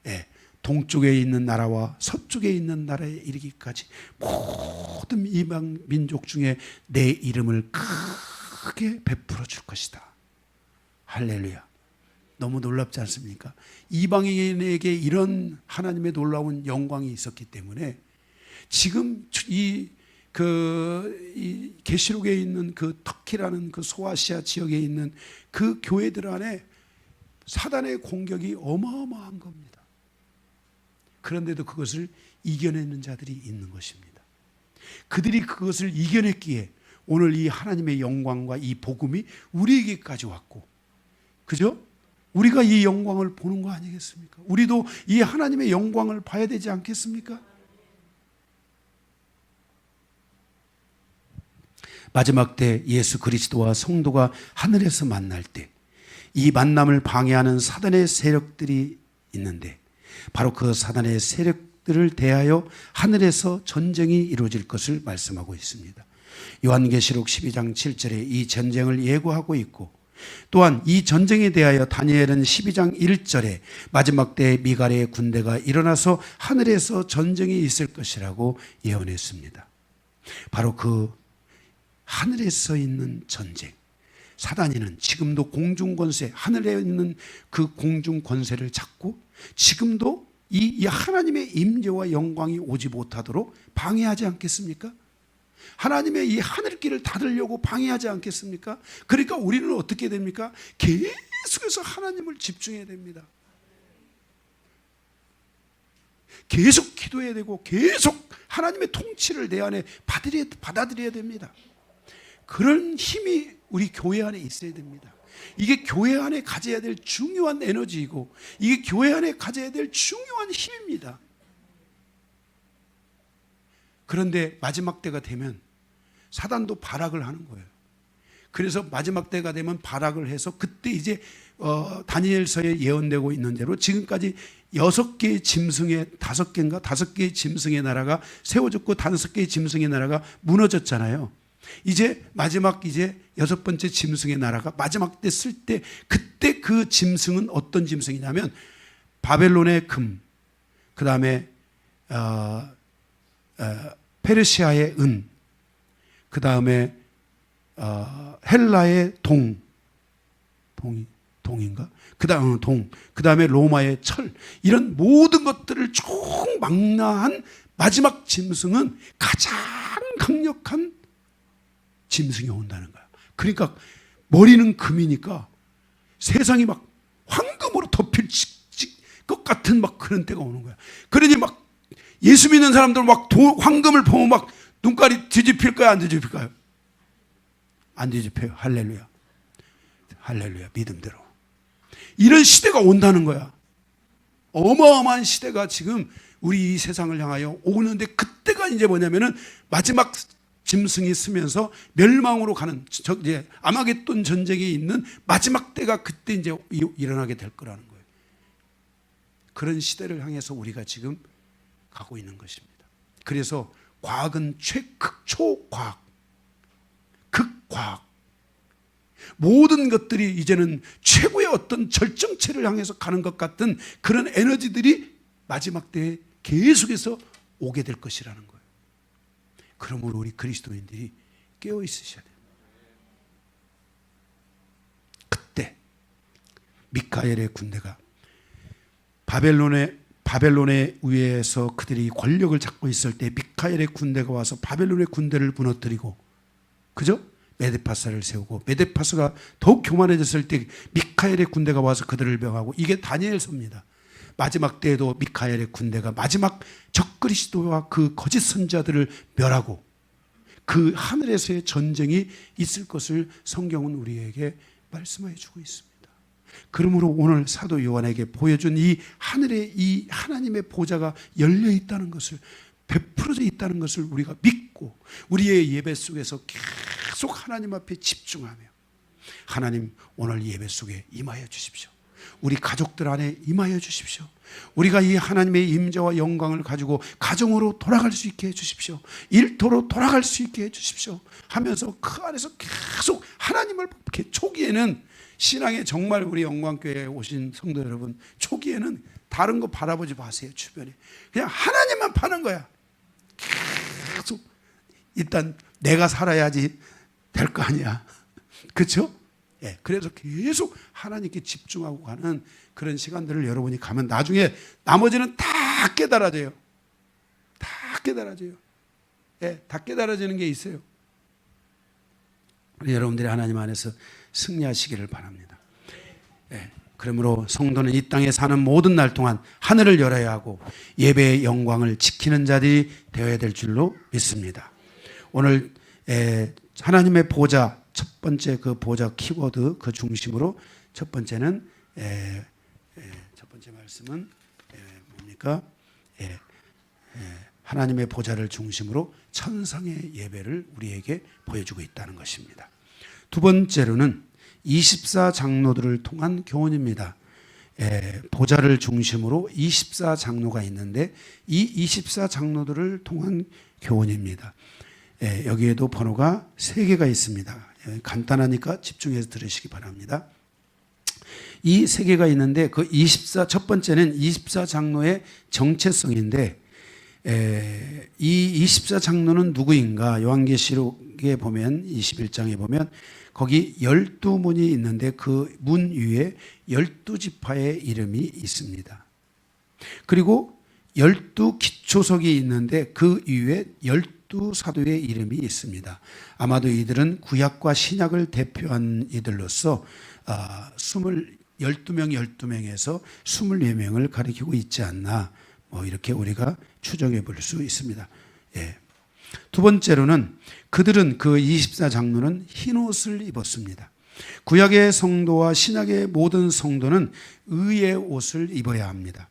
예, 동쪽에 있는 나라와 서쪽에 있는 나라에 이르기까지 모든 이방 민족 중에 내 이름을 크게 베풀어 줄 것이다. 할렐루야. 너무 놀랍지 않습니까? 이방인에게 이런 하나님의 놀라운 영광이 있었기 때문에 지금 이 계시록에 있는 그 터키라는 그 소아시아 지역에 있는 그 교회들 안에 사단의 공격이 어마어마한 겁니다. 그런데도 그것을 이겨내는 자들이 있는 것입니다. 그들이 그것을 이겨냈기에 오늘 이 하나님의 영광과 이 복음이 우리에게까지 왔고, 그죠? 우리가 이 영광을 보는 거 아니겠습니까? 우리도 이 하나님의 영광을 봐야 되지 않겠습니까? 마지막 때 예수 그리스도와 성도가 하늘에서 만날 때 이 만남을 방해하는 사단의 세력들이 있는데 바로 그 사단의 세력들을 대하여 하늘에서 전쟁이 이루어질 것을 말씀하고 있습니다. 요한계시록 12장 7절에 이 전쟁을 예고하고 있고, 또한 이 전쟁에 대하여 다니엘은 12장 1절에 마지막 때 미갈의 군대가 일어나서 하늘에서 전쟁이 있을 것이라고 예언했습니다. 바로 그 하늘에서 있는 전쟁, 사단이는 지금도 공중권세, 하늘에 있는 그 공중권세를 잡고 지금도 이 하나님의 임재와 영광이 오지 못하도록 방해하지 않겠습니까? 하나님의 이 하늘길을 닫으려고 방해하지 않겠습니까? 그러니까 우리는 어떻게 됩니까? 계속해서 하나님을 집중해야 됩니다. 계속 기도해야 되고 계속 하나님의 통치를 내 안에 받아들여야 됩니다. 그런 힘이 우리 교회 안에 있어야 됩니다. 이게 교회 안에 가져야 될 중요한 에너지이고 이게 교회 안에 가져야 될 중요한 힘입니다. 그런데 마지막 때가 되면 사단도 발악을 하는 거예요. 그래서 마지막 때가 되면 발악을 해서 그때 이제 다니엘서에 예언되고 있는 대로 지금까지 6개의 짐승의 5개의 짐승의 나라가 세워졌고 5개의 짐승의 나라가 무너졌잖아요. 이제 마지막 이제 6번째 짐승의 나라가 마지막 때 쓸 때 그때 그 짐승은 어떤 짐승이냐면 바벨론의 금, 그 다음에 페르시아의 은, 그 다음에 헬라의 동인가? 그 다음에 로마의 철, 이런 모든 것들을 총망라한 마지막 짐승은 가장 강력한 짐승이 온다는 거야. 그러니까 머리는 금이니까 세상이 막 황금으로 덮일 것 같은 막 그런 때가 오는 거야. 그러니 막 예수 믿는 사람들 막 황금을 보면 막 눈깔이 뒤집힐 거야, 안 뒤집힐까요? 안 뒤집혀요. 할렐루야. 할렐루야. 믿음대로. 이런 시대가 온다는 거야. 어마어마한 시대가 지금 우리 이 세상을 향하여 오는데 그때가 이제 뭐냐면은 마지막 짐승이 쓰면서 멸망으로 가는 이제 아마겟돈 전쟁이 있는 마지막 때가 그때 이제 일어나게 될 거라는 거예요. 그런 시대를 향해서 우리가 지금 가고 있는 것입니다. 그래서 과학은 최극초과학, 극과학, 모든 것들이 이제는 최고의 어떤 절정체를 향해서 가는 것 같은 그런 에너지들이 마지막 때에 계속해서 오게 될 것이라는 거예요. 그러므로 우리 그리스도인들이 깨어 있으셔야 돼요. 그때 미카엘의 군대가 바벨론의 위에서 그들이 권력을 잡고 있을 때 미카엘의 군대가 와서 바벨론의 군대를 무너뜨리고, 그죠? 메데파사를 세우고, 메데파사가 더욱 교만해졌을 때 미카엘의 군대가 와서 그들을 멸하고, 이게 다니엘서입니다. 마지막 때에도 미카엘의 군대가 마지막 적그리스도와 그 거짓 선자들을 멸하고 그 하늘에서의 전쟁이 있을 것을 성경은 우리에게 말씀해 주고 있습니다. 그러므로 오늘 사도 요한에게 보여준 이 하늘에 이 하나님의 보좌가 열려 있다는 것을, 베풀어져 있다는 것을 우리가 믿고 우리의 예배 속에서 계속 하나님 앞에 집중하며, 하나님 오늘 예배 속에 임하여 주십시오. 우리 가족들 안에 임하여 주십시오. 우리가 이 하나님의 임재와 영광을 가지고 가정으로 돌아갈 수 있게 해주십시오. 일터로 돌아갈 수 있게 해주십시오 하면서 그 안에서 계속 하나님을, 초기에는 신앙에 정말 우리 영광교회에 오신 성도 여러분, 초기에는 다른 거 바라보지 마세요. 주변에 그냥 하나님만 파는 거야. 계속 일단 내가 살아야지 될 거 아니야. 그렇죠? 예, 그래서 계속 하나님께 집중하고 가는 그런 시간들을 여러분이 가면 나중에 나머지는 다 깨달아져요. 다 깨달아져요. 예, 다 깨달아지는 게 있어요. 우리 여러분들이 하나님 안에서 승리하시기를 바랍니다. 예, 그러므로 성도는 이 땅에 사는 모든 날 동안 하늘을 열어야 하고 예배의 영광을 지키는 자들이 되어야 될 줄로 믿습니다. 오늘 하나님의 보좌, 첫 번째 그 보좌 키워드 그 중심으로 첫 번째는 첫 번째 말씀은 뭡니까? 하나님의 보좌를 중심으로 천상의 예배를 우리에게 보여주고 있다는 것입니다. 두 번째로는 24장로들을 통한 교훈입니다. 보좌를 중심으로 24장로가 있는데 이 24장로들을 통한 교훈입니다. 여기에도 번호가 3개가 있습니다. 간단하니까 집중해서 들으시기 바랍니다. 이 3개가 있는데 첫 번째는 24장로의 정체성인데, 이 24장로는 누구인가? 요한계시록에 보면 21장에 보면 거기 12문이 있는데 그 문 위에 12지파의 이름이 있습니다. 그리고 12기초석이 있는데 그 위에 12사도의 이름이 있습니다. 아마도 이들은 구약과 신약을 대표한 이들로서 12명에서 24명을 가리키고 있지 않나, 이렇게 우리가 추정해 볼 수 있습니다. 예. 두 번째로는 그들은, 그 24장로는 흰옷을 입었습니다. 구약의 성도와 신약의 모든 성도는 의의 옷을 입어야 합니다.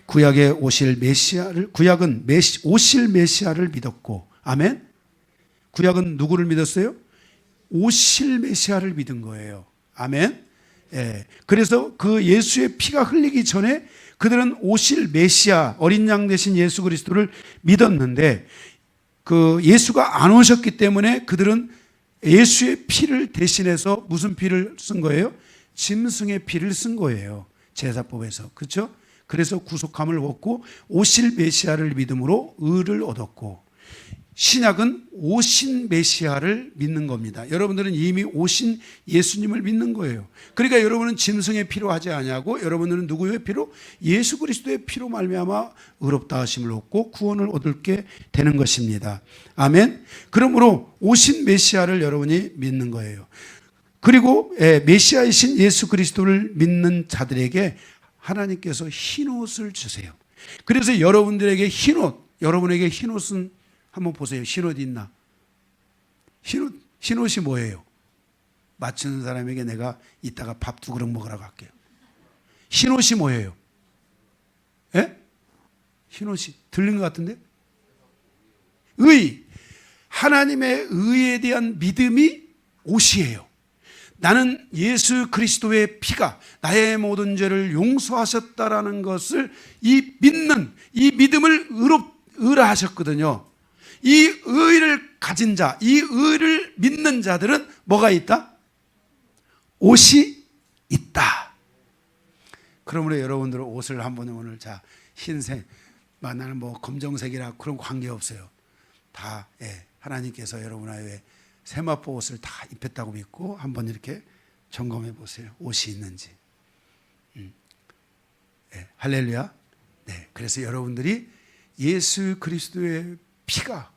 구약의 오실 메시아를, 구약은 오실 메시아를 믿었고, 아멘? 구약은 누구를 믿었어요? 오실 메시아를 믿은 거예요. 아멘? 예. 그래서 그 예수의 피가 흘리기 전에 그들은 오실 메시아, 어린 양 대신 예수 그리스도를 믿었는데, 그 예수가 안 오셨기 때문에 그들은 예수의 피를 대신해서 무슨 피를 쓴 거예요? 짐승의 피를 쓴 거예요. 제사법에서. 그렇죠? 그래서 구속함을 얻고 오실 메시아를 믿음으로 의를 얻었고, 신약은 오신 메시아를 믿는 겁니다. 여러분들은 이미 오신 예수님을 믿는 거예요. 그러니까 여러분은 짐승의 피로 하지 아니하고 여러분들은 누구의 피로? 예수 그리스도의 피로 말미암아 의롭다 하심을 얻고 구원을 얻게 되는 것입니다. 아멘. 그러므로 오신 메시아를 여러분이 믿는 거예요. 그리고 메시아이신 예수 그리스도를 믿는 자들에게 하나님께서 흰옷을 주세요. 그래서 여러분들에게 흰옷, 여러분에게 흰옷은 한번 보세요. 흰옷 있나? 흰옷이 뭐예요? 맞추는 사람에게 내가 이따가 밥 2그릇 먹으러 갈게요. 흰옷이 뭐예요? 예? 흰옷이 들린 것 같은데? 의. 하나님의 의에 대한 믿음이 옷이에요. 나는 예수 그리스도의 피가 나의 모든 죄를 용서하셨다라는 것을 이 믿음을 의라 하셨거든요. 이 의를 가진 자, 이 의를 믿는 자들은 뭐가 있다? 옷이 있다. 그러므로 여러분들은 옷을 한번 오늘 흰색, 나는 검정색이라 그런 관계 없어요. 다 하나님께서 여러분의 세마포 옷을 다 입혔다고 믿고 한번 이렇게 점검해 보세요. 옷이 있는지. 네, 할렐루야. 네, 그래서 여러분들이 예수 그리스도의 피가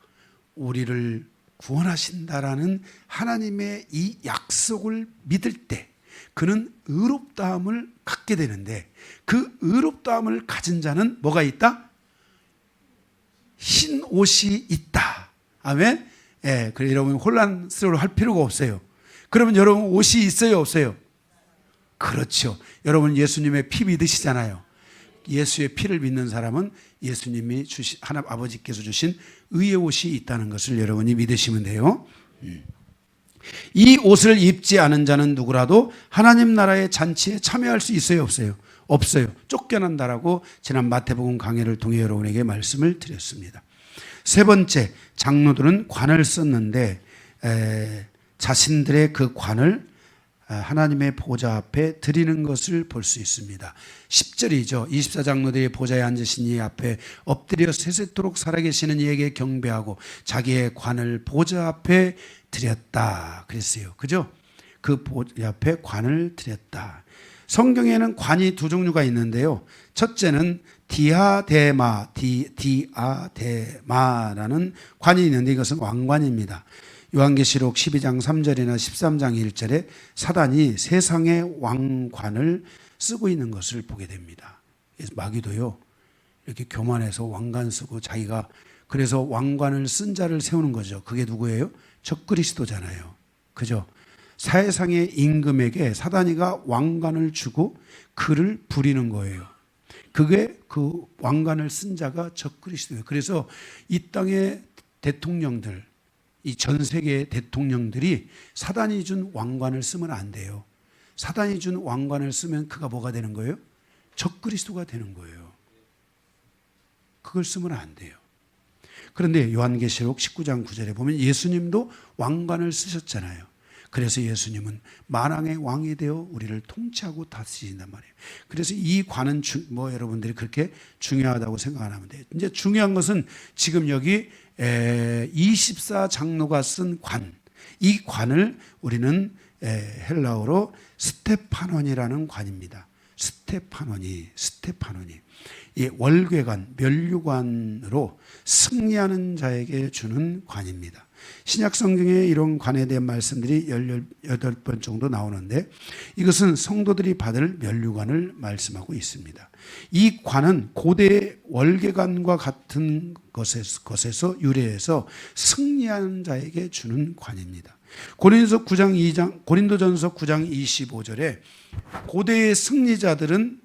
우리를 구원하신다라는 하나님의 이 약속을 믿을 때 그는 의롭다함을 갖게 되는데, 그 의롭다함을 가진 자는 뭐가 있다? 흰 옷이 있다. 아멘. 예, 그래 여러분 혼란스러워할 필요가 없어요. 그러면 여러분 옷이 있어요, 없어요? 그렇죠. 여러분 예수님의 피 믿으시잖아요. 예수의 피를 믿는 사람은 예수님이 주신, 하나님 아버지께서 주신 의의 옷이 있다는 것을 여러분이 믿으시면 돼요. 이 옷을 입지 않은 자는 누구라도 하나님 나라의 잔치에 참여할 수 있어요, 없어요? 없어요. 쫓겨난다라고 지난 마태복음 강해를 통해 여러분에게 말씀을 드렸습니다. 세 번째, 장로들은 관을 썼는데 자신들의 그 관을 하나님의 보좌 앞에 드리는 것을 볼 수 있습니다. 10절이죠. 24장로들이 보좌에 앉으신 이 앞에 엎드려 세세토록 살아계시는 이에게 경배하고 자기의 관을 보좌 앞에 드렸다 그랬어요. 그죠? 그 보좌 앞에 관을 드렸다. 성경에는 관이 두 종류가 있는데요. 첫째는 디아데마라는 관이 있는데 이것은 왕관입니다. 요한계시록 12장 3절이나 13장 1절에 사단이 세상의 왕관을 쓰고 있는 것을 보게 됩니다. 그래서 마귀도요, 이렇게 교만해서 왕관 쓰고 자기가, 그래서 왕관을 쓴 자를 세우는 거죠. 그게 누구예요? 적그리스도잖아요. 그죠? 세상의 임금에게 사단이가 왕관을 주고 그를 부리는 거예요. 그게 그 왕관을 쓴 자가 적그리스도예요. 그래서 이 땅의 대통령들, 이 전 세계의 대통령들이 사단이 준 왕관을 쓰면 안 돼요. 사단이 준 왕관을 쓰면 그가 뭐가 되는 거예요? 적그리스도가 되는 거예요. 그걸 쓰면 안 돼요. 그런데 요한계시록 19장 9절에 보면 예수님도 왕관을 쓰셨잖아요. 그래서 예수님은 만왕의 왕이 되어 우리를 통치하고 다스리신단 말이에요. 그래서 이 관은 여러분들이 그렇게 중요하다고 생각 안 하면 돼요. 이제 중요한 것은 지금 여기 24장로가 쓴 관, 이 관을 우리는 헬라어로 스테파논이라는 관입니다. 스테파논이 이 월궤관, 면류관으로 승리하는 자에게 주는 관입니다. 신약 성경에 이런 관에 대한 말씀들이 18번 정도 나오는데 이것은 성도들이 받을 면류관을 말씀하고 있습니다. 이 관은 고대 월궤관과 같은 것에서 유래해서 승리하는 자에게 주는 관입니다. 고린도전서 9장 25절에 고대의 승리자들은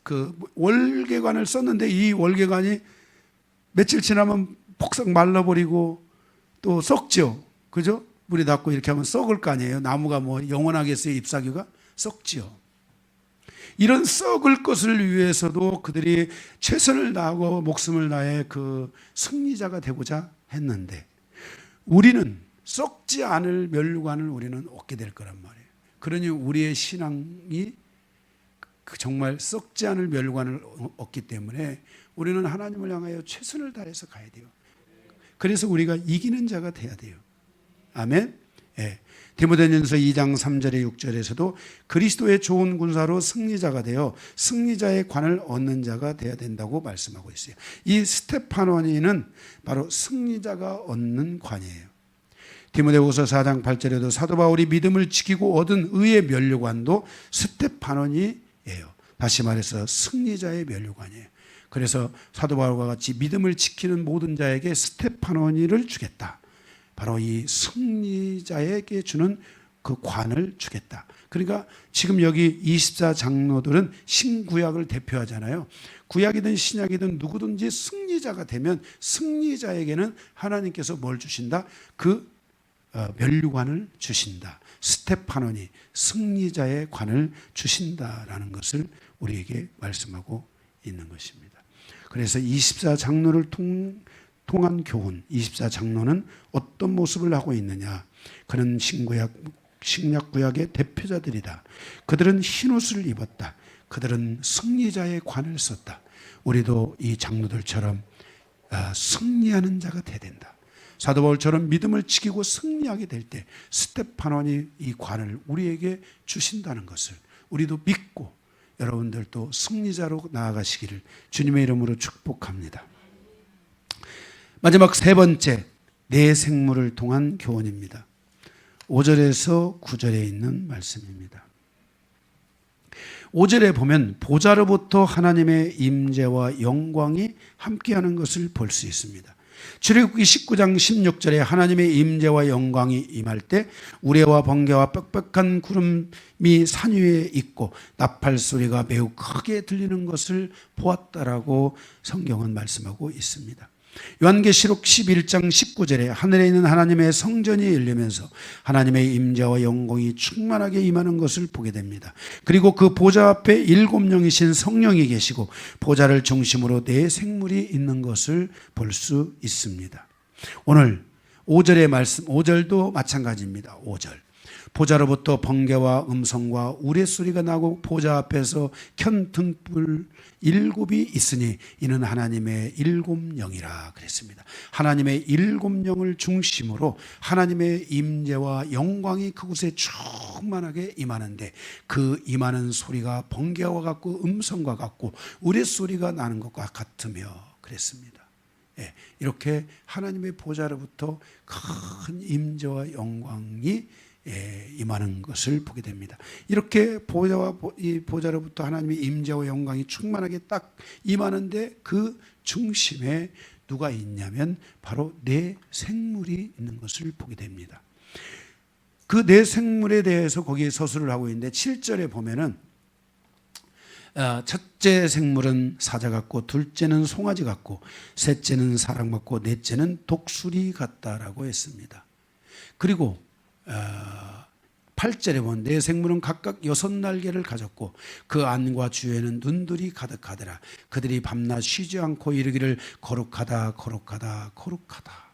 그 월궤관을 썼는데 이 월궤관이 며칠 지나면 폭삭 말라버리고 또 썩죠. 그죠? 물이 닿고 이렇게 하면 썩을 거 아니에요. 나무가 뭐 영원하겠어요? 잎사귀가? 썩지요. 이런 썩을 것을 위해서도 그들이 최선을 다하고 목숨을 다해 그 승리자가 되고자 했는데 우리는 썩지 않을 면류관을 우리는 얻게 될 거란 말이에요. 그러니 우리의 신앙이 정말 썩지 않을 면류관을 얻기 때문에 우리는 하나님을 향하여 최선을 다해서 가야 돼요. 그래서 우리가 이기는 자가 돼야 돼요. 아멘. 예. 디모데전서 2장 3절에 6절에서도 그리스도의 좋은 군사로 승리자가 되어 승리자의 관을 얻는 자가 되어야 된다고 말씀하고 있어요. 이 스테파노니는 바로 승리자가 얻는 관이에요. 디모데후서 4장 8절에도 사도 바울이 믿음을 지키고 얻은 의의 면류관도 스테파노니예요. 다시 말해서 승리자의 면류관이에요. 그래서 사도 바울과 같이 믿음을 지키는 모든 자에게 스테파노니를 주겠다. 바로 이 승리자에게 주는 그 관을 주겠다. 그러니까 지금 여기 24장로들은 신구약을 대표하잖아요. 구약이든 신약이든 누구든지 승리자가 되면 승리자에게는 하나님께서 뭘 주신다? 그 면류관을 주신다. 스테파노니, 승리자의 관을 주신다라는 것을 우리에게 말씀하고 있는 것입니다. 그래서 24장로를 통한 교훈, 24장로는 어떤 모습을 하고 있느냐? 그는 신약구약의 대표자들이다. 그들은 흰옷을 입었다. 그들은 승리자의 관을 썼다. 우리도 이 장로들처럼 승리하는 자가 돼야 된다. 사도 바울처럼 믿음을 지키고 승리하게 될 때 스테파논이 이 관을 우리에게 주신다는 것을 우리도 믿고 여러분들도 승리자로 나아가시기를 주님의 이름으로 축복합니다. 마지막 세 번째, 내 생물을 통한 교훈입니다. 5절에서 9절에 있는 말씀입니다. 5절에 보면 보좌로부터 하나님의 임재와 영광이 함께하는 것을 볼 수 있습니다. 출애굽기 19장 16절에 하나님의 임재와 영광이 임할 때 우레와 번개와 빽빽한 구름이 산 위에 있고 나팔 소리가 매우 크게 들리는 것을 보았다라고 성경은 말씀하고 있습니다. 요한계시록 11장 19절에 하늘에 있는 하나님의 성전이 열리면서 하나님의 임재와 영광이 충만하게 임하는 것을 보게 됩니다. 그리고 그 보좌 앞에 7명이신 성령이 계시고 보좌를 중심으로 네 생물이 있는 것을 볼 수 있습니다. 오늘 5절의 말씀, 5절도 마찬가지입니다. 5절. 보좌로부터 번개와 음성과 우레소리가 나고 보좌 앞에서 켠 등불 7이 있으니 이는 하나님의 7영이라 그랬습니다. 하나님의 7영을 중심으로 하나님의 임재와 영광이 그곳에 충만하게 임하는데 그 임하는 소리가 번개와 같고 음성과 같고 우레소리가 나는 것과 같으며 그랬습니다. 예, 이렇게 하나님의 보좌로부터 큰 임재와 영광이 임하는 것을 보게 됩니다. 이렇게 보좌로부터 하나님의 임재와 영광이 충만하게 딱 임하는데 그 중심에 누가 있냐면 바로 네 생물이 있는 것을 보게 됩니다. 그 네 생물에 대해서 거기에 서술을 하고 있는데 7절에 보면은 첫째 생물은 사자 같고 둘째는 송아지 같고 셋째는 사람 같고 넷째는 독수리 같다라고 했습니다. 그리고 8절에 보면 네 생물은 각각 6날개를 가졌고 그 안과 주에는 눈들이 가득하더라. 그들이 밤낮 쉬지 않고 이르기를 거룩하다 거룩하다 거룩하다.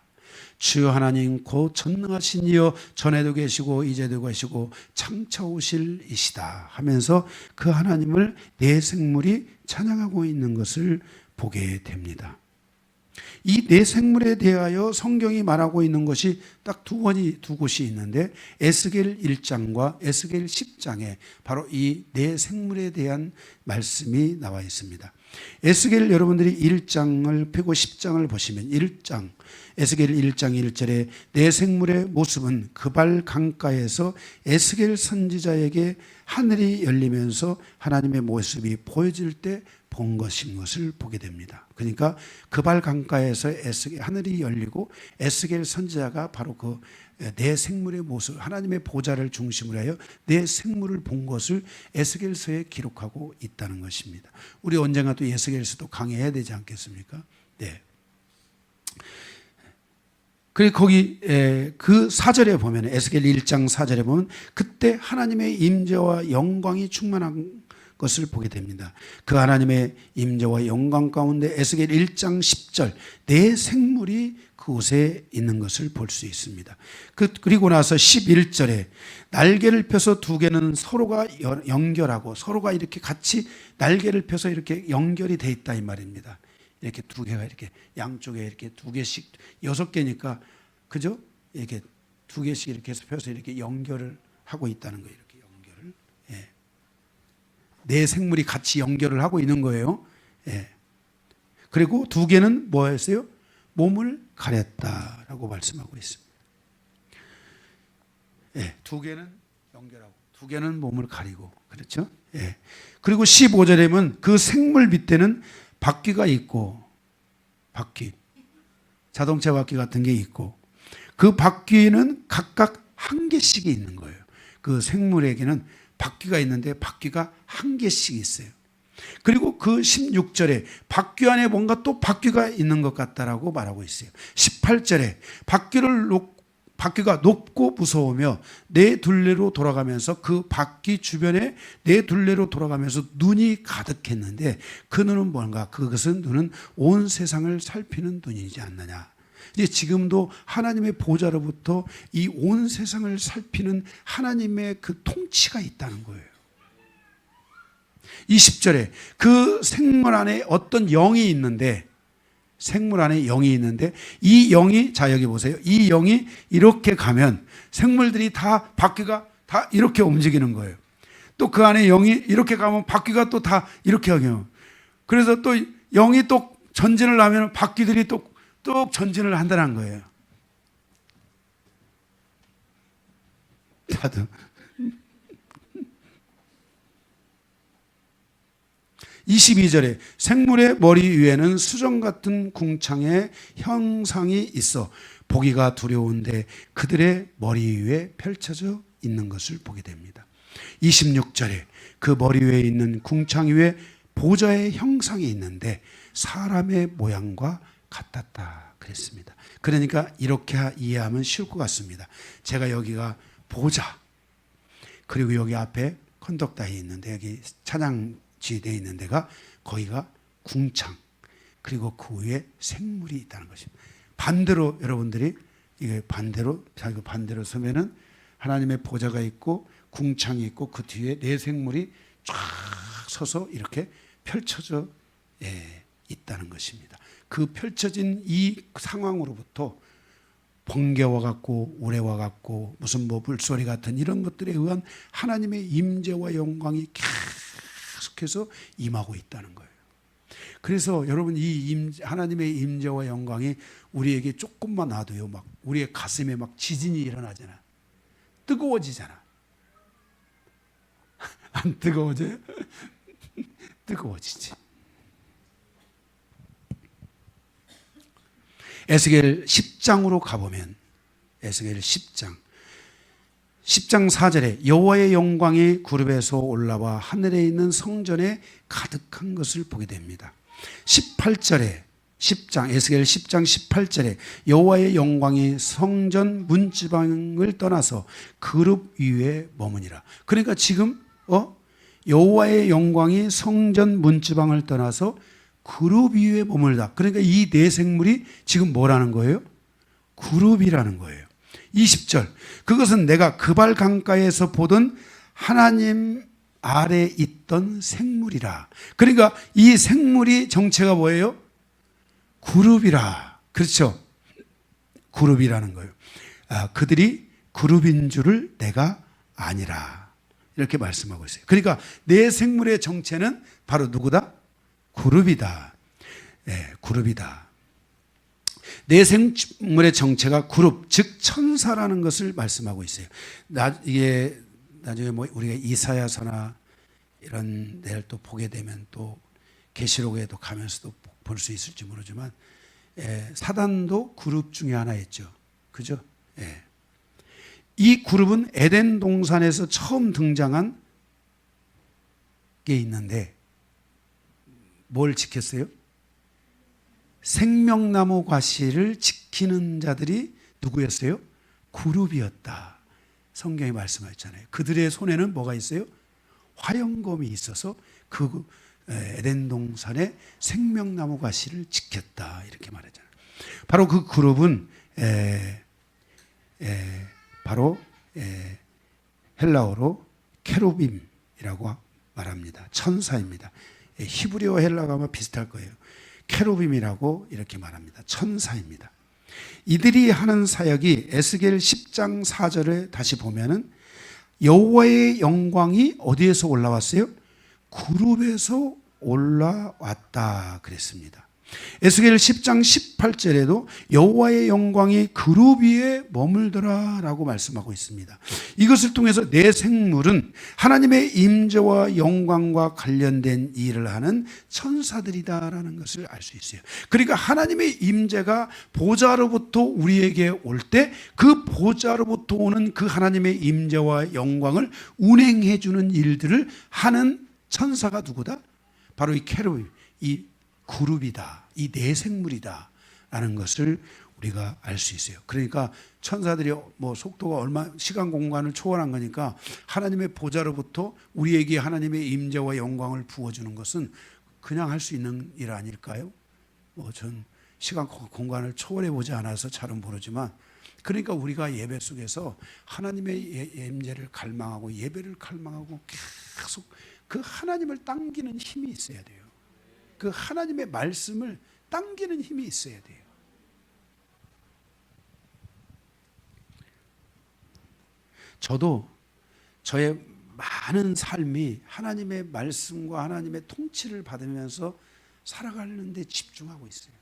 주 하나님 곧 전능하신 이여 전에도 계시고 이제도 계시고 장차 오실 이시다 하면서 그 하나님을 네 생물이 찬양하고 있는 것을 보게 됩니다. 이 네 생물에 대하여 성경이 말하고 있는 것이 딱 두 곳이 있는데 에스겔 1장과 에스겔 10장에 바로 이 네 생물에 대한 말씀이 나와 있습니다. 에스겔 여러분들이 1장을 펴고 10장을 보시면 1장 에스겔 1장 1절에 네 생물의 모습은 그발 강가에서 에스겔 선지자에게 하늘이 열리면서 하나님의 모습이 보여질 때 본 것인 것을 보게 됩니다. 그러니까 그발 강가에서 하늘이 열리고 에스겔 선지자가 바로 그 네 생물의 모습, 하나님의 보좌를 중심으로 하여 네 생물을 본 것을 에스겔서에 기록하고 있다는 것입니다. 우리 언젠가 또 에스겔서도 강해야 되지 않겠습니까? 네. 그리고 거기 그 4절에 보면 에스겔 1장 4절에 보면 그때 하나님의 임재와 영광이 충만한 것을 보게 됩니다. 그 하나님의 임재와 영광 가운데 에스겔 1장 10절 네 생물이 그곳에 있는 것을 볼 수 있습니다. 그리고 나서 11절에 날개를 펴서 두 개는 서로가 연결하고 서로가 이렇게 같이 날개를 펴서 이렇게 연결이 돼 있다 이 말입니다. 이렇게 두 개가 이렇게 양쪽에 이렇게 두 개씩 6개니까 그죠? 이렇게 두 개씩 이렇게 해서 펴서 이렇게 연결을 하고 있다는 거예요. 이렇게 연결을. 예. 네 생물이 같이 연결을 하고 있는 거예요. 예. 그리고 두 개는 뭐 했어요? 몸을 가렸다라고 말씀하고 있습니다. 예. 두 개는 연결하고 두 개는 몸을 가리고 그렇죠? 예. 그리고 15절에 보면 그 생물 밑에는 바퀴가 있고 바퀴 자동차 바퀴 같은 게 있고 그 바퀴는 각각 한 개씩이 있는 거예요. 그 생물에게는 바퀴가 있는데 바퀴가 한 개씩 있어요. 그리고 그 16절에 바퀴 안에 뭔가 또 바퀴가 있는 것 같다라고 말하고 있어요. 18절에 바퀴가 높고 무서우며 네 둘레로 돌아가면서 그 바퀴 주변에 네 둘레로 돌아가면서 눈이 가득했는데 그 눈은 뭔가 그것은 눈은 온 세상을 살피는 눈이지 않느냐. 이제 지금도 하나님의 보좌로부터 이 온 세상을 살피는 하나님의 그 통치가 있다는 거예요. 20절에 그 생물 안에 어떤 영이 있는데 생물 안에 영이 있는데 이 영이 자 여기 보세요. 이 영이 이렇게 가면 생물들이 다 바퀴가 다 이렇게 움직이는 거예요. 또 그 안에 영이 이렇게 가면 바퀴가 또 다 이렇게 하게요. 그래서 또 영이 또 전진을 하면 바퀴들이 또 전진을 한다는 거예요. 다들 22절에 생물의 머리 위에는 수정 같은 궁창의 형상이 있어 보기가 두려운데 그들의 머리 위에 펼쳐져 있는 것을 보게 됩니다. 26절에 그 머리 위에 있는 궁창 위에 보좌의 형상이 있는데 사람의 모양과 같았다 그랬습니다. 그러니까 이렇게 이해하면 쉬울 것 같습니다. 제가 여기가 보좌, 그리고 여기 앞에 컨덕다이 있는데 여기 찬양지 되어 있는 데가 거기가 궁창, 그리고 그 위에 생물이 있다는 것입니다. 반대로 여러분들이 이게 반대로 자기 반대로 서면은 하나님의 보좌가 있고 궁창이 있고 그 뒤에 네 생물이 쫙 서서 이렇게 펼쳐져 있다는 것입니다. 그 펼쳐진 이 상황으로부터 번개와 같고 우레와 같고 무슨 뭐 물소리 같은 이런 것들에 의한 하나님의 임재와 영광이 계속해서 임하고 있다는 거예요. 그래서 여러분 이 하나님의 임재와 영광이 우리에게 조금만 놔도요 막 우리의 가슴에 막 지진이 일어나잖아. 뜨거워지잖아. 안 뜨거워져요? 뜨거워지지. 에스겔 10장으로 가보면 에스겔 10장 4절에 여호와의 영광이 구름에서 올라와 하늘에 있는 성전에 가득한 것을 보게 됩니다. 18절에 에스겔 10장 18절에 여호와의 영광이 성전 문지방을 떠나서 그룹 위에 머무니라. 그러니까 지금 여호와의 영광이 성전 문지방을 떠나서 그룹 위에 머물다. 그러니까 이 네 생물이 지금 뭐라는 거예요? 그룹이라는 거예요. 20절 그것은 내가 그발 강가에서 보던 하나님 아래 있던 생물이라. 그러니까 이 생물이 정체가 뭐예요? 그룹이라. 그렇죠? 그룹이라는 거예요. 그들이 그룹인 줄을 내가 아니라. 이렇게 말씀하고 있어요. 그러니까 네 생물의 정체는 바로 누구다? 그룹이다. 그룹이다. 네 생물의 정체가 그룹, 즉 천사라는 것을 말씀하고 있어요. 이게 나중에 뭐 우리가 이사야서나 이런 데를 또 보게 되면 또 계시록에도 가면서도 볼 수 있을지 모르지만 사단도 그룹 중에 하나였죠. 그죠? 이 그룹은 에덴 동산에서 처음 등장한 게 있는데 뭘 지켰어요? 생명나무 과실을 지키는 자들이 누구였어요? 그룹이었다. 성경이 말씀하셨잖아요. 그들의 손에는 뭐가 있어요? 화영검이 있어서 그 에덴 동산의 생명나무 과실을 지켰다. 이렇게 말하잖아요. 바로 그 그룹은 바로 헬라어로 케루빔이라고 말합니다. 천사입니다. 히브리어 헬라어가 아마 비슷할 거예요. 케루빔이라고 이렇게 말합니다. 천사입니다. 이들이 하는 사역이 에스겔 10장 4절에 다시 보면은 여호와의 영광이 어디에서 올라왔어요? 그룹에서 올라왔다 그랬습니다. 에스겔 10장 18절에도 여호와의 영광이 그룹 위에 머물더라라고 말씀하고 있습니다. 이것을 통해서 네 생물은 하나님의 임재와 영광과 관련된 일을 하는 천사들이다라는 것을 알 수 있어요. 그러니까 하나님의 임재가 보좌로부터 우리에게 올 때 그 보좌로부터 오는 그 하나님의 임재와 영광을 운행해 주는 일들을 하는 천사가 누구다? 바로 이 케루빔, 이 그룹이다. 이 네 생물이다 라는 것을 우리가 알 수 있어요. 그러니까 천사들이 뭐 속도가 얼마 시간 공간을 초월한 거니까 하나님의 보좌로부터 우리에게 하나님의 임재와 영광을 부어주는 것은 그냥 할 수 있는 일 아닐까요? 뭐 전 시간 공간을 초월해 보지 않아서 잘은 모르지만 그러니까 우리가 예배 속에서 하나님의 임재를 갈망하고 예배를 갈망하고 계속 그 하나님을 당기는 힘이 있어야 돼요. 그 하나님의 말씀을 당기는 힘이 있어야 돼요. 저도 저의 많은 삶이 하나님의 말씀과 하나님의 통치를 받으면서 살아가는 데 집중하고 있어요.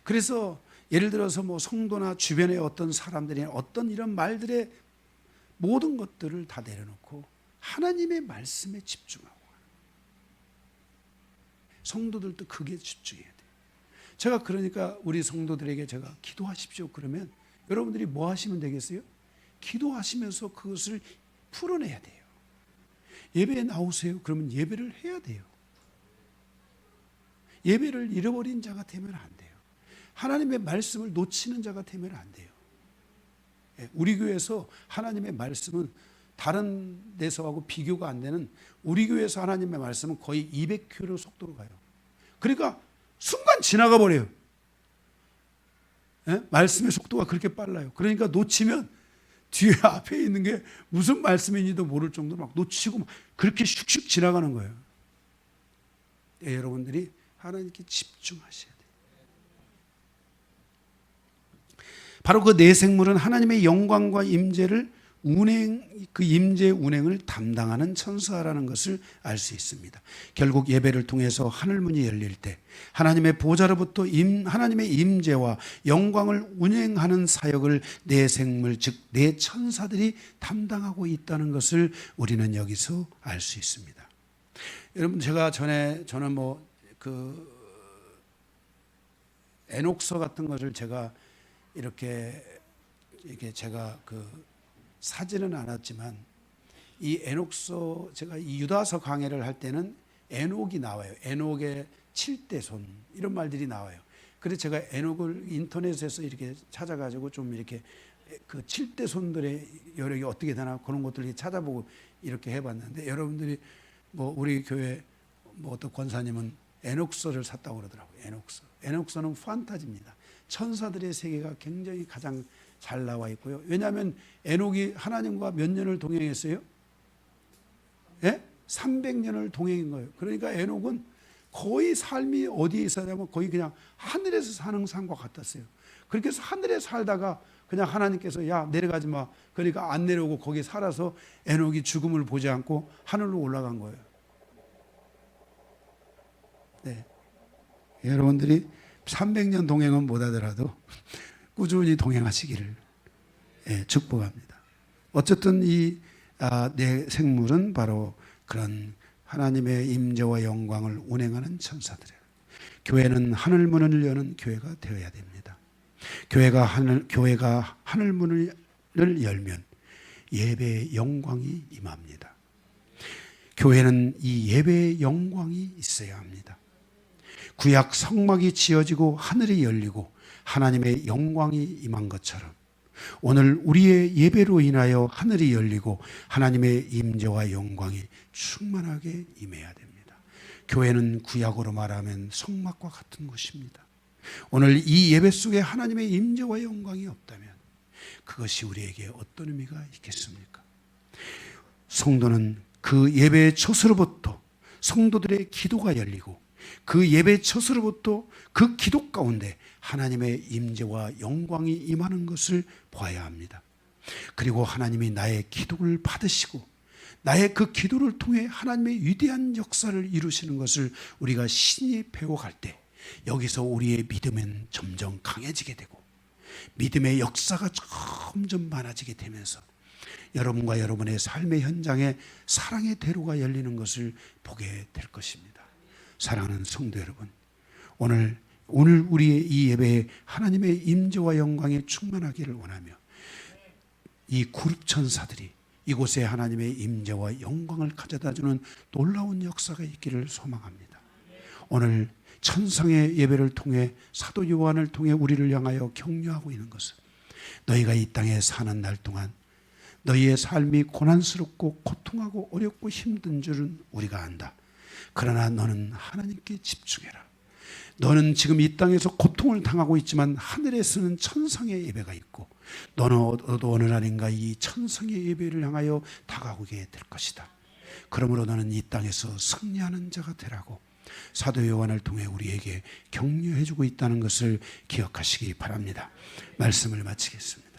그래서 예를 들어서 뭐 성도나 주변의 어떤 사람들이 어떤 이런 말들의 모든 것들을 다 내려놓고 하나님의 말씀에 집중하고, 성도들도 그게 집중해야 돼요. 제가 그러니까 우리 성도들에게 제가 기도하십시오 그러면 여러분들이 뭐 하시면 되겠어요? 기도하시면서 그것을 풀어내야 돼요. 예배에 나오세요 그러면 예배를 해야 돼요. 예배를 잃어버린 자가 되면 안 돼요. 하나님의 말씀을 놓치는 자가 되면 안 돼요. 우리 교회에서 하나님의 말씀은 다른 데서하고 비교가 안 되는, 우리 교회에서 하나님의 말씀은 거의 200km 속도로 가요. 그러니까 순간 지나가 버려요. 말씀의 속도가 그렇게 빨라요. 그러니까 놓치면 뒤에 앞에 있는 게 무슨 말씀인지도 모를 정도로 막 놓치고 막 그렇게 슉슉 지나가는 거예요. 여러분들이 하나님께 집중하셔야 돼요. 바로 그 네 생물은 하나님의 영광과 임재를 그 임재 운행을 담당하는 천사라는 것을 알 수 있습니다. 결국 예배를 통해서 하늘문이 열릴 때 하나님의 보좌로부터 하나님의 임재와 영광을 운행하는 사역을 네 생물 즉 네 천사들이 담당하고 있다는 것을 우리는 여기서 알 수 있습니다. 여러분 제가 저는 뭐 그 에녹서 같은 것을 제가 이렇게 제가 사지는 않았지만 이 에녹서 제가 이 유다서 강해를 할 때는 에녹이 나와요. 에녹의 7대 손 이런 말들이 나와요. 그래서 제가 에녹을 인터넷에서 이렇게 찾아가지고 좀 이렇게 그 7대 손들의 여력이 어떻게 되나 그런 것들을 찾아보고 이렇게 해봤는데 여러분들이 뭐 우리 교회 뭐 어떤 권사님은 에녹서를 샀다고 그러더라고요. 에녹서는 판타지입니다. 천사들의 세계가 굉장히 가장 잘 나와 있고요. 왜냐하면 에녹이 하나님과 몇 년을 동행했어요? 300년을 동행한 거예요. 그러니까 에녹은 거의 삶이 어디에 있었냐면 거의 그냥 하늘에서 사는 삶과 같았어요. 그렇게 해서 하늘에 살다가 그냥 하나님께서 야 내려가지 마. 그러니까 안 내려오고 거기 살아서 에녹이 죽음을 보지 않고 하늘로 올라간 거예요. 네. 여러분들이 300년 동행은 못하더라도 꾸준히 동행하시기를 축복합니다. 어쨌든 이 네 생물은 바로 그런 하나님의 임재와 영광을 운행하는 천사들이에요. 교회는 하늘문을 여는 교회가 되어야 됩니다. 교회가 하늘문을 열면 예배의 영광이 임합니다. 교회는 이 예배의 영광이 있어야 합니다. 구약 성막이 지어지고 하늘이 열리고 하나님의 영광이 임한 것처럼 오늘 우리의 예배로 인하여 하늘이 열리고 하나님의 임재와 영광이 충만하게 임해야 됩니다. 교회는 구약으로 말하면 성막과 같은 곳입니다. 오늘 이 예배 속에 하나님의 임재와 영광이 없다면 그것이 우리에게 어떤 의미가 있겠습니까? 성도는 그 예배의 첫으로부터 성도들의 기도가 열리고 그 예배 첫으로부터 그 기도 가운데 하나님의 임재와 영광이 임하는 것을 봐야 합니다. 그리고 하나님이 나의 기도를 받으시고 나의 그 기도를 통해 하나님의 위대한 역사를 이루시는 것을 우리가 신이 배워갈 때 여기서 우리의 믿음은 점점 강해지게 되고 믿음의 역사가 점점 많아지게 되면서 여러분과 여러분의 삶의 현장에 사랑의 대로가 열리는 것을 보게 될 것입니다. 사랑하는 성도 여러분, 오늘 우리의 이 예배에 하나님의 임재와 영광이 충만하기를 원하며 이 그룹 천사들이 이곳에 하나님의 임재와 영광을 가져다주는 놀라운 역사가 있기를 소망합니다. 오늘 천상의 예배를 통해 사도 요한을 통해 우리를 향하여 격려하고 있는 것은 너희가 이 땅에 사는 날 동안 너희의 삶이 고난스럽고 고통하고 어렵고 힘든 줄은 우리가 안다. 그러나 너는 하나님께 집중해라. 너는 지금 이 땅에서 고통을 당하고 있지만 하늘에서는 천상의 예배가 있고 너도 어느 날인가 이 천상의 예배를 향하여 다가오게 될 것이다. 그러므로 너는 이 땅에서 승리하는 자가 되라고 사도 요한을 통해 우리에게 격려해 주고 있다는 것을 기억하시기 바랍니다. 말씀을 마치겠습니다.